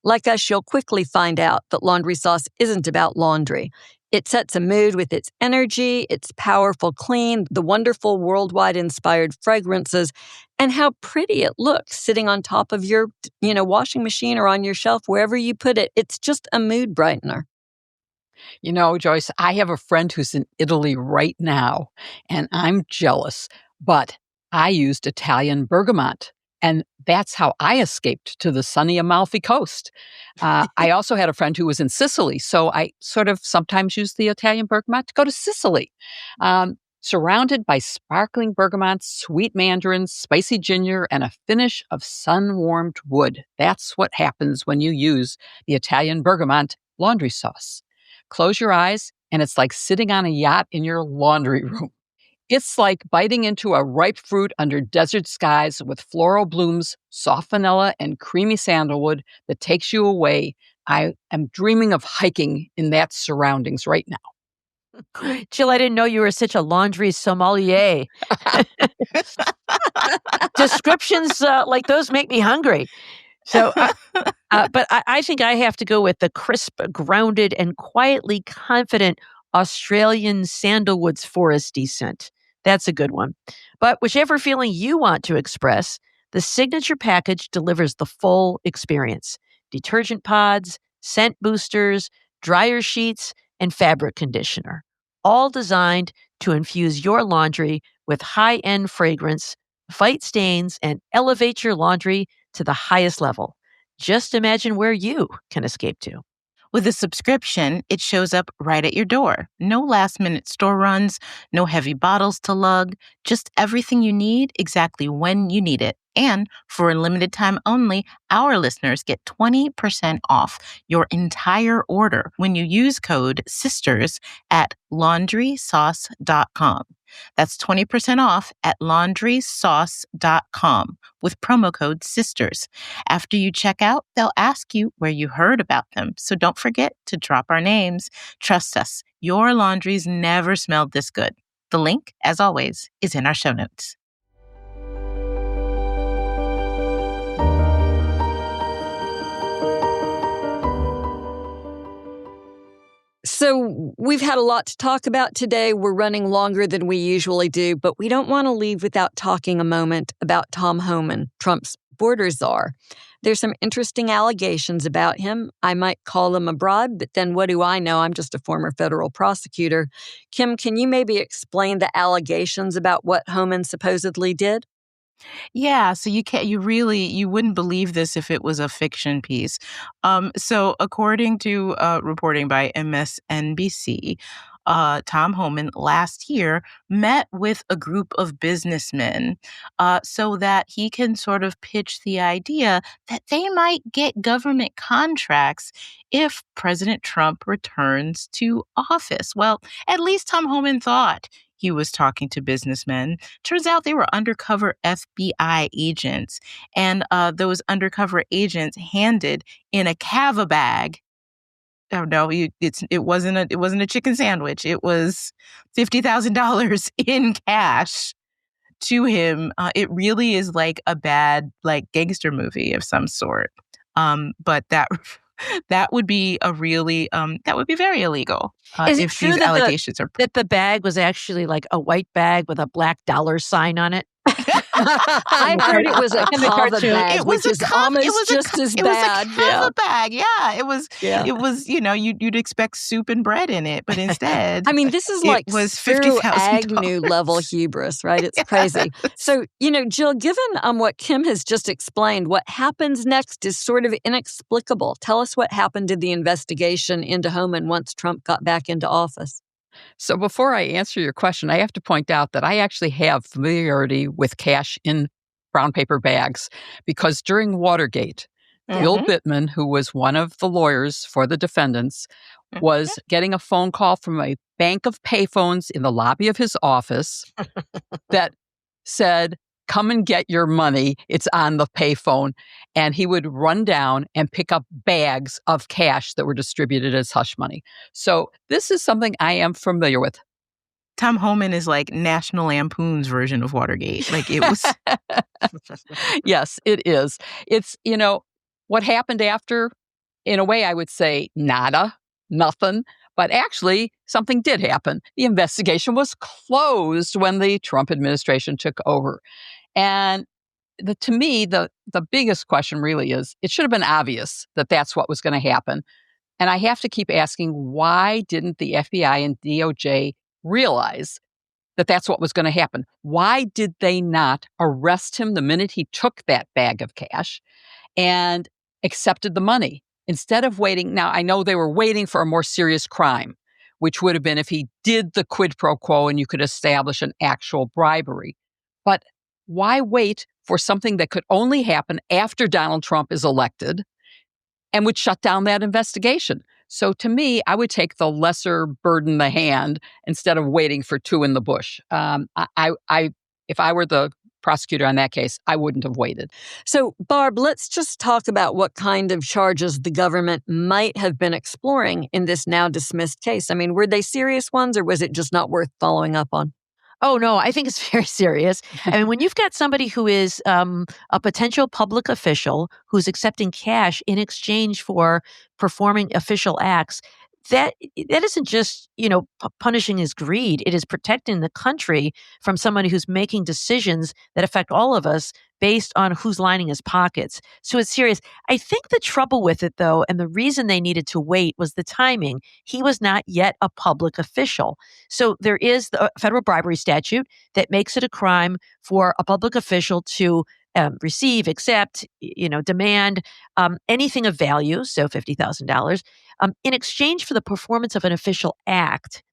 Like us, you'll quickly find out that laundry sauce isn't about laundry. It sets a mood with its energy, its powerful clean, the wonderful worldwide inspired fragrances, and how pretty it looks sitting on top of your, washing machine or on your shelf, wherever you put it. It's just a mood brightener. Joyce, I have a friend who's in Italy right now, and I'm jealous, but I used Italian bergamot. And that's how I escaped to the sunny Amalfi Coast. I also had a friend who was in Sicily, so I sort of sometimes use the Italian bergamot to go to Sicily. Surrounded by sparkling bergamot, sweet mandarins, spicy ginger, and a finish of sun-warmed wood. That's what happens when you use the Italian bergamot laundry sauce. Close your eyes, and it's like sitting on a yacht in your laundry room. It's like biting into a ripe fruit under desert skies with floral blooms, soft vanilla, and creamy sandalwood that takes you away. I am dreaming of hiking in that surroundings right now. Jill, I didn't know you were such a laundry sommelier. Descriptions like those make me hungry. So, but I think I have to go with the crisp, grounded, and quietly confident Australian sandalwood's foresty scent. That's a good one. But whichever feeling you want to express, the signature package delivers the full experience. Detergent pods, scent boosters, dryer sheets, and fabric conditioner. All designed to infuse your laundry with high-end fragrance, fight stains, and elevate your laundry to the highest level. Just imagine where you can escape to. With a subscription, it shows up right at your door. No last-minute store runs, no heavy bottles to lug, just everything you need exactly when you need it. And for a limited time only, our listeners get 20% off your entire order when you use code SISTERS at laundrysauce.com. That's 20% off at laundrysauce.com with promo code SISTERS. After you check out, they'll ask you where you heard about them. So don't forget to drop our names. Trust us, your laundry's never smelled this good. The link, as always, is in our show notes. So we've had a lot to talk about today. We're running longer than we usually do, but we don't want to leave without talking a moment about Tom Homan, Trump's border czar. There's some interesting allegations about him. I might call them a bribe, but then what do I know? I'm just a former federal prosecutor. Kim, can you maybe explain the allegations about what Homan supposedly did? Yeah, so you wouldn't believe this if it was a fiction piece. So according to reporting by MSNBC, Tom Homan, last year met with a group of businessmen so that he can sort of pitch the idea that they might get government contracts if President Trump returns to office. Well, at least Tom Homan thought he was talking to businessmen. Turns out they were undercover FBI agents, and those undercover agents handed in a cava bag. Oh no, it wasn't a chicken sandwich. It was $50,000 in cash to him. It really is like a bad gangster movie of some sort. But that would be very illegal Is it if true these allegations are. that the bag was actually like a white bag with a black dollar sign on it? I heard it was a In the kava cartoon. bag, It was which a is cup. almost just as bad. It was a kava bag. Yeah, it was. Yeah. It was. You'd expect soup and bread in it, but instead, I mean, this is it like was Spiro $50,000. Agnew level hubris, right? It's crazy. So, Jill, given what Kim has just explained, what happens next is sort of inexplicable. Tell us what happened to the investigation into Homan once Trump got back into office. So before I answer your question, I have to point out that I actually have familiarity with cash in brown paper bags because during Watergate, Bill Bittman, who was one of the lawyers for the defendants, was getting a phone call from a bank of payphones in the lobby of his office that said, "Come and get your money. It's on the payphone." And he would run down and pick up bags of cash that were distributed as hush money. So this is something I am familiar with. Tom Homan is like National Lampoon's version of Watergate. Like it was. Yes, it is. It's, what happened after, in a way, I would say nada, nothing. But actually, something did happen. The investigation was closed when the Trump administration took over. And to me, the biggest question really is, it should have been obvious that that's what was going to happen. And I have to keep asking, why didn't the FBI and DOJ realize that that's what was going to happen? Why did they not arrest him the minute he took that bag of cash and accepted the money instead of waiting? Now, I know they were waiting for a more serious crime, which would have been if he did the quid pro quo and you could establish an actual bribery. But why wait for something that could only happen after Donald Trump is elected and would shut down that investigation? So to me, I would take the lesser bird in the hand instead of waiting for two in the bush. If I were the prosecutor on that case, I wouldn't have waited. So, Barb, let's just talk about what kind of charges the government might have been exploring in this now dismissed case. I mean, were they serious ones or was it just not worth following up on? Oh, no, I think it's very serious. I mean, when you've got somebody who is a potential public official who's accepting cash in exchange for performing official acts, that isn't just, punishing his greed. It is protecting the country from somebody who's making decisions that affect all of us based on who's lining his pockets. So it's serious. I think the trouble with it, though, and the reason they needed to wait was the timing. He was not yet a public official. So there is the federal bribery statute that makes it a crime for a public official to receive, accept, demand anything of value, so $50,000, in exchange for the performance of an official act.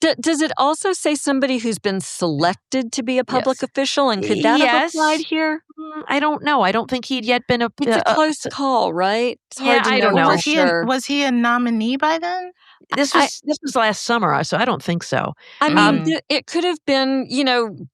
Does it also say somebody who's been selected to be a public Yes. official? And could that have applied here? I don't know. I don't think he'd yet been a... It's a close call, right? It's hard to I don't know. for sure. Was he a nominee by then? This was last summer, so I don't think so. I mean, it could have been,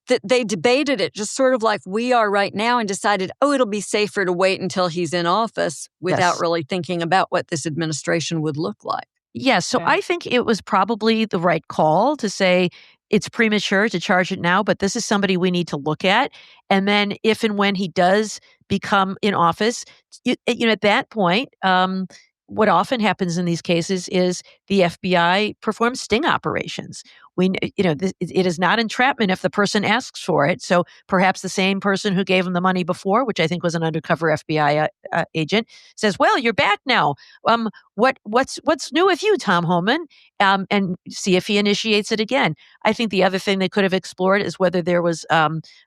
that they debated it just sort of like we are right now and decided, it'll be safer to wait until he's in office without really thinking about what this administration would look like. Yes, so I think it was probably the right call to say it's premature to charge it now, but this is somebody we need to look at. And then if and when he does become in office, at that point, what often happens in these cases is the FBI performs sting operations. It is not entrapment if the person asks for it. So perhaps the same person who gave him the money before, which I think was an undercover FBI agent, says, "Well, you're back now. What's new with you, Tom Homan?" And see if he initiates it again. I think the other thing they could have explored is whether there was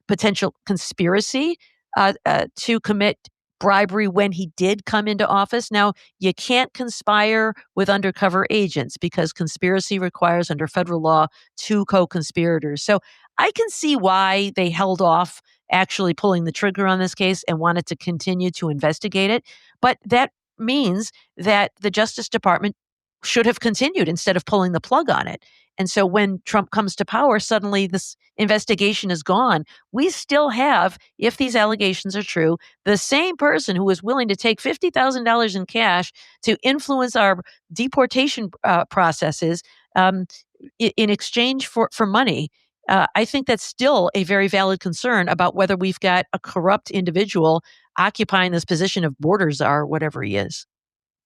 potential conspiracy to commit bribery when he did come into office. Now, you can't conspire with undercover agents because conspiracy requires, under federal law, 2 co-conspirators. So I can see why they held off actually pulling the trigger on this case and wanted to continue to investigate it. But that means that the Justice Department should have continued instead of pulling the plug on it. And so when Trump comes to power, suddenly this investigation is gone. We still have, if these allegations are true, the same person who was willing to take $50,000 in cash to influence our deportation processes in exchange for money. I think that's still a very valid concern about whether we've got a corrupt individual occupying this position of border czar, whatever he is.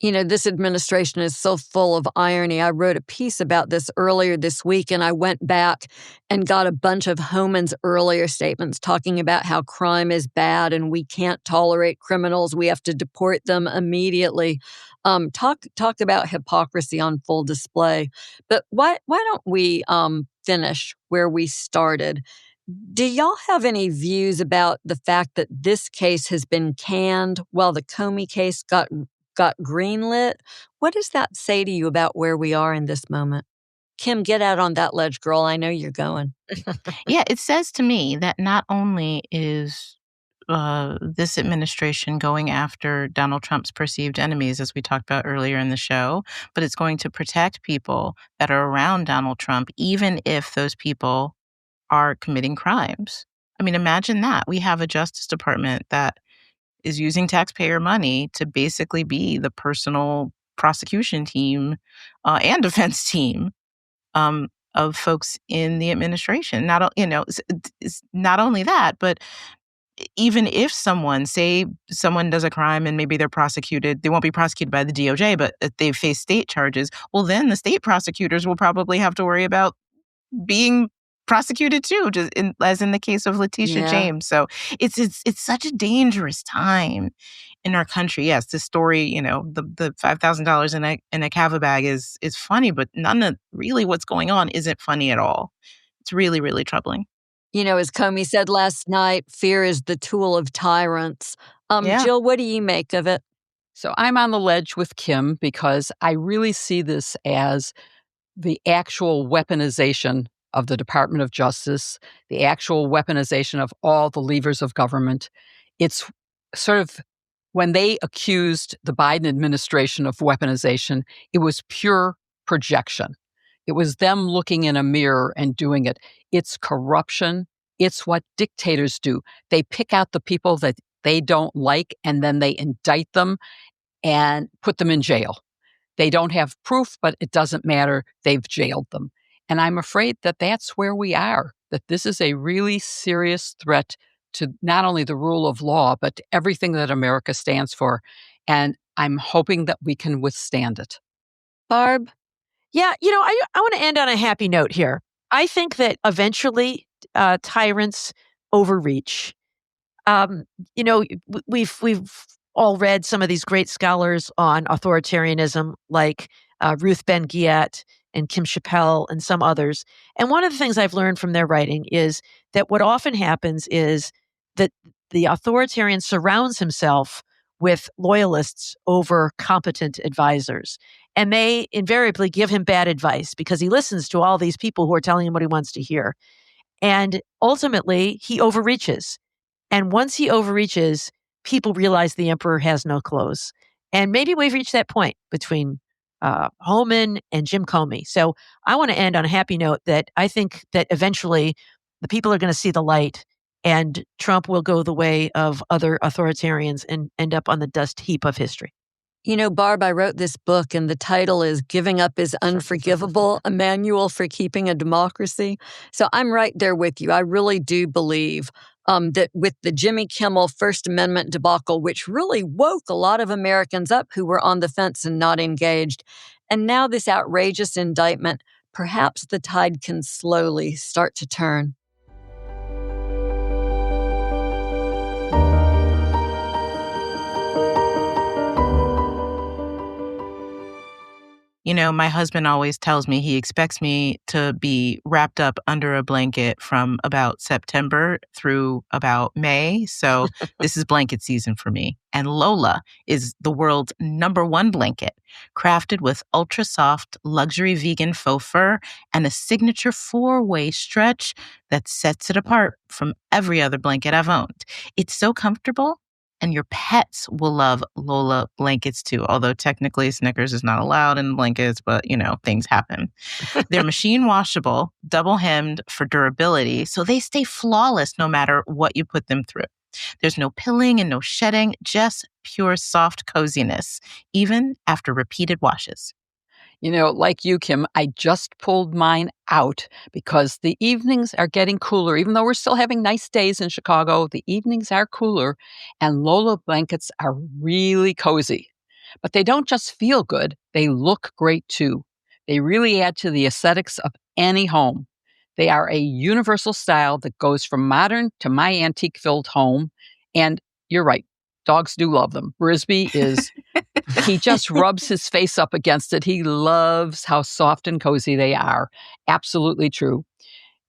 This administration is so full of irony. I wrote a piece about this earlier this week, and I went back and got a bunch of Homan's earlier statements talking about how crime is bad and we can't tolerate criminals. We have to deport them immediately. Talk about hypocrisy on full display. But why don't we finish where we started? Do y'all have any views about the fact that this case has been canned while the Comey case got greenlit? What does that say to you about where we are in this moment? Kim, get out on that ledge, girl. I know you're going. Yeah, it says to me that not only is this administration going after Donald Trump's perceived enemies, as we talked about earlier in the show, but it's going to protect people that are around Donald Trump, even if those people are committing crimes. I mean, imagine that. We have a Justice Department that is using taxpayer money to basically be the personal prosecution team and defense team of folks in the administration. It's not only that, but even if someone does a crime and maybe they're prosecuted, they won't be prosecuted by the DOJ, but if they face state charges, well, then the state prosecutors will probably have to worry about being prosecuted too, as in the case of Letitia James. So it's such a dangerous time in our country. Yes, this story, the $5,000 in a Cava bag is funny, but none of really what's going on isn't funny at all. It's really, really troubling. As Comey said last night, fear is the tool of tyrants. Jill, what do you make of it? So I'm on the ledge with Kim because I really see this as the actual weaponization of the Department of Justice, the actual weaponization of all the levers of government. It's sort of when they accused the Biden administration of weaponization, it was pure projection. It was them looking in a mirror and doing it. It's corruption. It's what dictators do. They pick out the people that they don't like and then they indict them and put them in jail. They don't have proof, but it doesn't matter. They've jailed them. And I'm afraid that that's where we are, that this is a really serious threat to not only the rule of law, but to everything that America stands for. And I'm hoping that we can withstand it. Barb? Yeah, I want to end on a happy note here. I think that eventually tyrants overreach. We've all read some of these great scholars on authoritarianism, like Ruth Ben-Ghiat and Kim Chappell and some others. And one of the things I've learned from their writing is that what often happens is that the authoritarian surrounds himself with loyalists over competent advisors. And they invariably give him bad advice because he listens to all these people who are telling him what he wants to hear. And ultimately, he overreaches. And once he overreaches, people realize the emperor has no clothes. And maybe we've reached that point between Homan and Jim Comey. So I want to end on a happy note that I think that eventually the people are going to see the light and Trump will go the way of other authoritarians and end up on the dust heap of history. Barb, I wrote this book and the title is Giving Up is Unforgivable, a manual for keeping a democracy. So I'm right there with you. I really do believe that with the Jimmy Kimmel First Amendment debacle, which really woke a lot of Americans up who were on the fence and not engaged, and now this outrageous indictment, perhaps the tide can slowly start to turn. You know, my husband always tells me he expects me to be wrapped up under a blanket from about September through about May. So this is blanket season for me. And Lola is the world's #1 blanket, crafted with ultra soft luxury vegan faux fur and a signature 4-way stretch that sets it apart from every other blanket I've owned. It's so comfortable. And your pets will love Lola Blankets too, although technically Snickers is not allowed in blankets, but things happen. They're machine washable, double hemmed for durability, so they stay flawless no matter what you put them through. There's no pilling and no shedding, just pure soft coziness, even after repeated washes. Like you, Kim, I just pulled mine out because the evenings are getting cooler. Even though we're still having nice days in Chicago, the evenings are cooler, and Lola blankets are really cozy. But they don't just feel good, they look great too. They really add to the aesthetics of any home. They are a universal style that goes from modern to my antique-filled home. And you're right, dogs do love them. Brisby is... He just rubs his face up against it. He loves how soft and cozy they are. Absolutely true.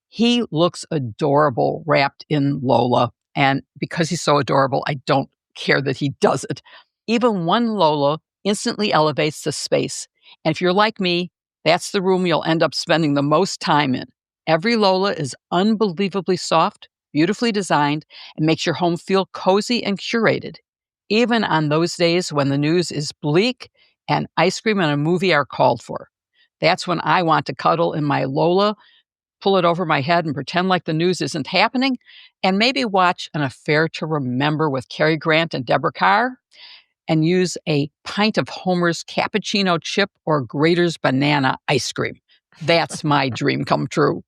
He looks adorable wrapped in Lola. And because he's so adorable, I don't care that he does it. Even one Lola instantly elevates the space. And if you're like me, that's the room you'll end up spending the most time in. Every Lola is unbelievably soft, beautifully designed, and makes your home feel cozy and curated. Even on those days when the news is bleak and ice cream and a movie are called for. That's when I want to cuddle in my Lola, pull it over my head and pretend like the news isn't happening, and maybe watch An Affair to Remember with Cary Grant and Deborah Kerr, and use a pint of Homer's cappuccino chip or Grater's banana ice cream. That's my dream come true.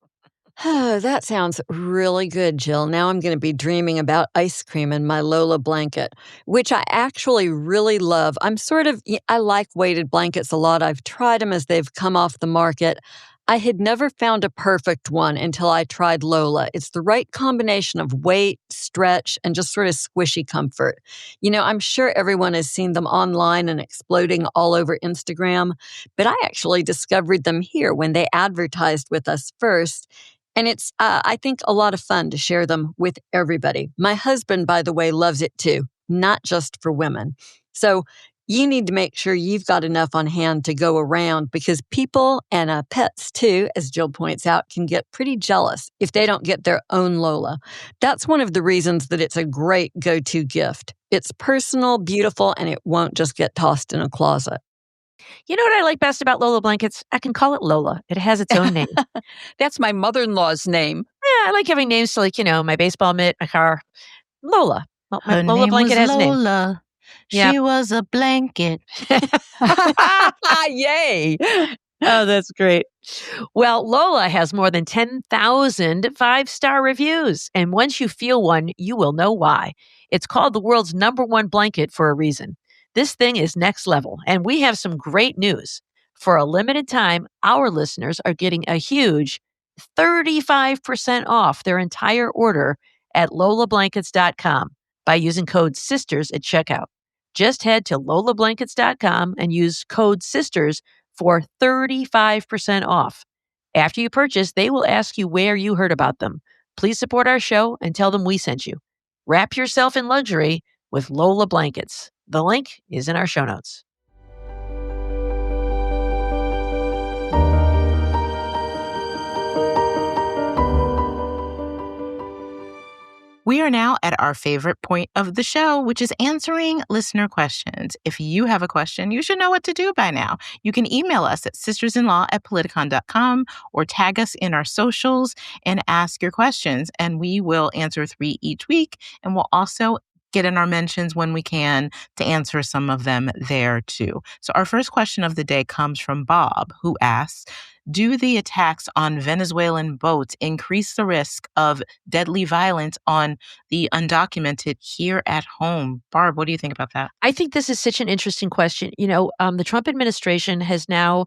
Oh, that sounds really good, Jill. Now I'm going to be dreaming about ice cream in my Lola blanket, which I actually really love. I like weighted blankets a lot. I've tried them as they've come off the market. I had never found a perfect one until I tried Lola. It's the right combination of weight, stretch, and just sort of squishy comfort. I'm sure everyone has seen them online and exploding all over Instagram, but I actually discovered them here when they advertised with us first. And it's, I think, a lot of fun to share them with everybody. My husband, by the way, loves it too, not just for women. So you need to make sure you've got enough on hand to go around because people and pets too, as Jill points out, can get pretty jealous if they don't get their own Lola. That's one of the reasons that it's a great go-to gift. It's personal, beautiful, and it won't just get tossed in a closet. You know what I like best about Lola Blankets? I can call it Lola. It has its own name. That's my mother-in-law's name. Yeah, I like having names to my baseball mitt, my car. Lola. Well, my Her Lola name blanket was has a name. Lola. Yep. She was a blanket. Yay. Oh, that's great. Well, Lola has more than 10,000 five-star reviews. And once you feel one, you will know why. It's called the world's #1 blanket for a reason. This thing is next level. And we have some great news. For a limited time, our listeners are getting a huge 35% off their entire order at lolablankets.com by using code SISTERS at checkout. Just head to lolablankets.com and use code SISTERS for 35% off. After you purchase, they will ask you where you heard about them. Please support our show and tell them we sent you. Wrap yourself in luxury with Lola Blankets. The link is in our show notes. We are now at our favorite point of the show, which is answering listener questions. If you have a question, you should know what to do by now. You can email us at sistersinlaw@politicon.com or tag us in our socials and ask your questions. And we will answer 3 each week. And we'll also get in our mentions when we can to answer some of them there too. So our first question of the day comes from Bob, who asks, do the attacks on Venezuelan boats increase the risk of deadly violence on the undocumented here at home? Barb, what do you think about that? I think this is such an interesting question. The Trump administration has now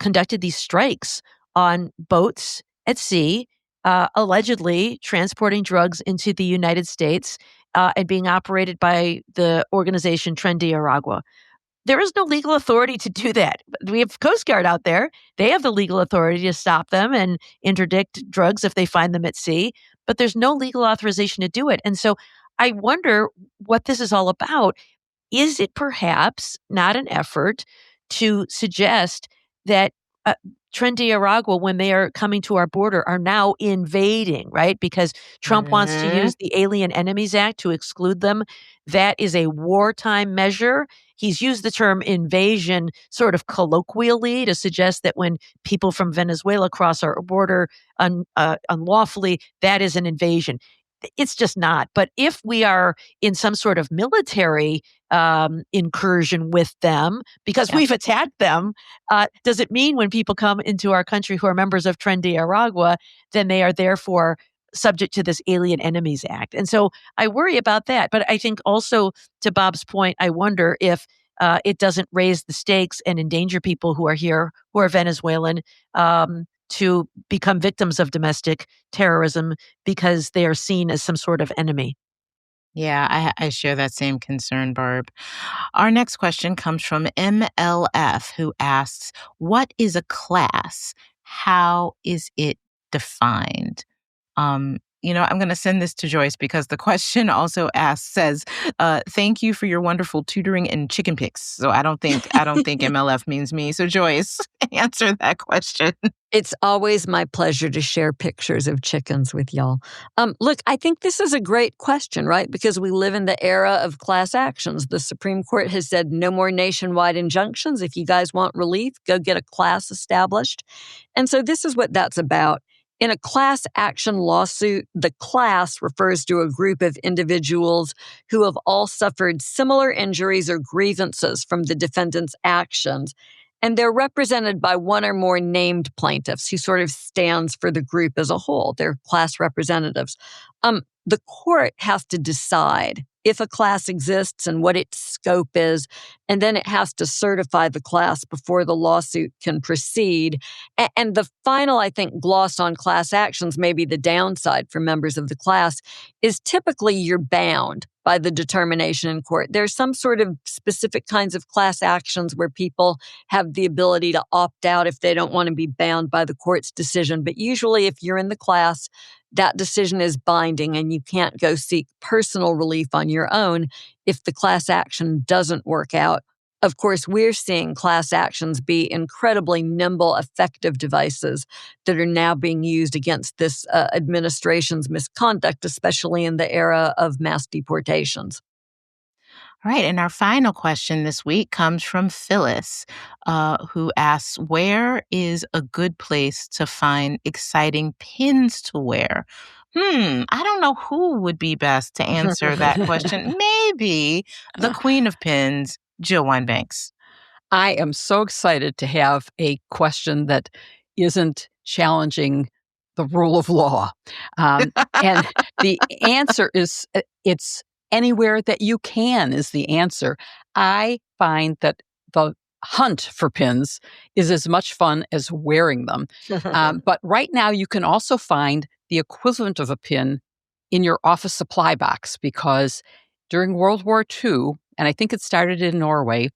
conducted these strikes on boats at sea, allegedly transporting drugs into the United States and being operated by the organization Tren de Aragua. there is no legal authority to do that. We have Coast Guard out there. They have the legal authority to stop them and interdict drugs if they find them at sea, but there's no legal authorization to do it. And so I wonder what this is all about. Is it perhaps not an effort to suggest that Trinidad, when they are coming to our border, are now invading, right? Because Trump wants to use the Alien Enemies Act to exclude them. That is a wartime measure. He's used the term invasion sort of colloquially to suggest that when people from Venezuela cross our border unlawfully, that is an invasion. It's just not. But if we are in some sort of military incursion with them because we've attacked them, does it mean when people come into our country who are members of Trinidad, then they are therefore subject to this Alien Enemies Act? And so I worry about that. But I think also, to Bob's point, I wonder if it doesn't raise the stakes and endanger people who are here, who are Venezuelan, to become victims of domestic terrorism because they are seen as some sort of enemy. Yeah, I share that same concern, Barb. Our next question comes from MLF, who asks, what is a class? How is it defined? I'm going to send this to Joyce because the question also says, thank you for your wonderful tutoring and chicken pics. So I don't think MLF means me. So Joyce, answer that question. It's always my pleasure to share pictures of chickens with y'all. Look, I think this is a great question, right? Because we live in the era of class actions. The Supreme Court has said no more nationwide injunctions. If you guys want relief, go get a class established. And so this is what that's about. In a class action lawsuit, the class refers to a group of individuals who have all suffered similar injuries or grievances from the defendant's actions. And they're represented by one or more named plaintiffs who sort of stands for the group as a whole. They're class representatives. The court has to decide if a class exists and what its scope is, and then it has to certify the class before the lawsuit can proceed. And the final, I think, gloss on class actions, maybe the downside for members of the class, is typically you're bound by the determination in court. There's some sort of specific kinds of class actions where people have the ability to opt out if they don't want to be bound by the court's decision. But usually if you're in the class, that decision is binding and you can't go seek personal relief on your own if the class action doesn't work out. Of course, we're seeing class actions be incredibly nimble, effective devices that are now being used against this administration's misconduct, especially in the era of mass deportations. All right, and our final question this week comes from Phyllis, who asks, where is a good place to find exciting pins to wear? I don't know who would be best to answer that question. Maybe the queen of pins, Jill Wine-Banks. I am so excited to have a question that isn't challenging the rule of law. And the answer is it's anywhere that you can is the answer. I find that the hunt for pins is as much fun as wearing them. But right now you can also find the equivalent of a pin in your office supply box because during World War II, and I think it started in Norway,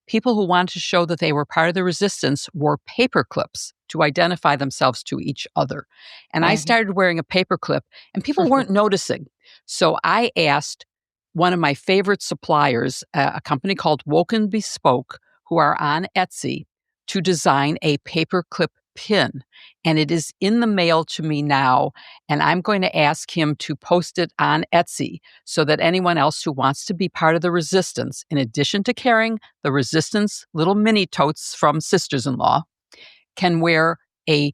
people who wanted to show that they were part of the resistance wore paper clips to identify themselves to each other. And I started wearing a paper clip and people weren't noticing. So I asked one of my favorite suppliers, a company called Woken Bespoke, who are on Etsy, to design a paper clip pin. And it is in the mail to me now. And I'm going to ask him to post it on Etsy so that anyone else who wants to be part of the resistance, in addition to carrying the resistance little mini totes from sisters-in-law, can wear a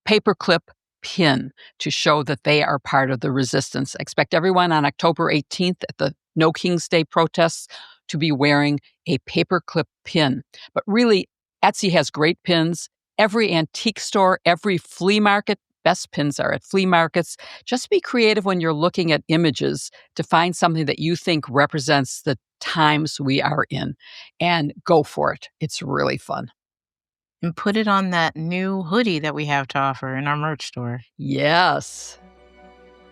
paperclip pin to show that they are part of the resistance. I expect everyone on October 18th at the No King's Day protests to be wearing a paperclip pin. But really, Etsy has great pins. Every antique store, every flea market, best pins are at flea markets. Just be creative when you're looking at images to find something that you think represents the times we are in. And go for it. It's really fun. And put it on that new hoodie that we have to offer in our merch store. Yes.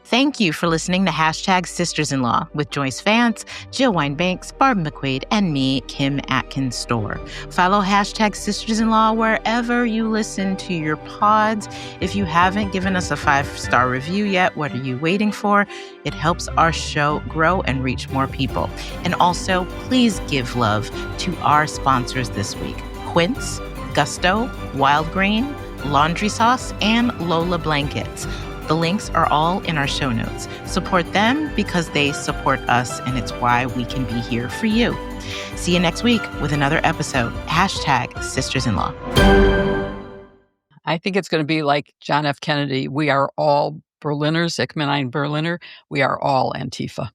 Thank you for listening to Hashtag Sisters-in-Law with Joyce Vance, Jill Wine-Banks, Barb McQuaid, and me, Kim Atkins Stohr. Follow Hashtag Sisters-in-Law wherever you listen to your pods. If you haven't given us a 5-star review yet, what are you waiting for? It helps our show grow and reach more people. And also, please give love to our sponsors this week: Quince, Gusto, Wild Green, Laundry Sauce, and Lola Blankets. The links are all in our show notes. Support them because they support us, and it's why we can be here for you. See you next week with another episode. Hashtag Sisters-in-Law. I think it's going to be like John F. Kennedy. We are all Berliners, ich bin ein Berliner. We are all Antifa.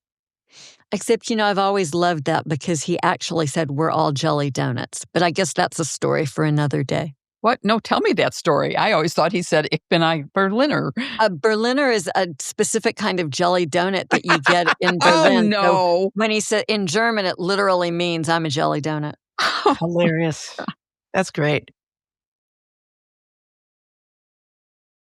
Except, I've always loved that because he actually said we're all jelly donuts. But I guess that's a story for another day. What? No, tell me that story. I always thought he said, ich bin ein Berliner. A Berliner is a specific kind of jelly donut that you get in Berlin. Oh, no. So when he said in German, it literally means I'm a jelly donut. Hilarious. That's great.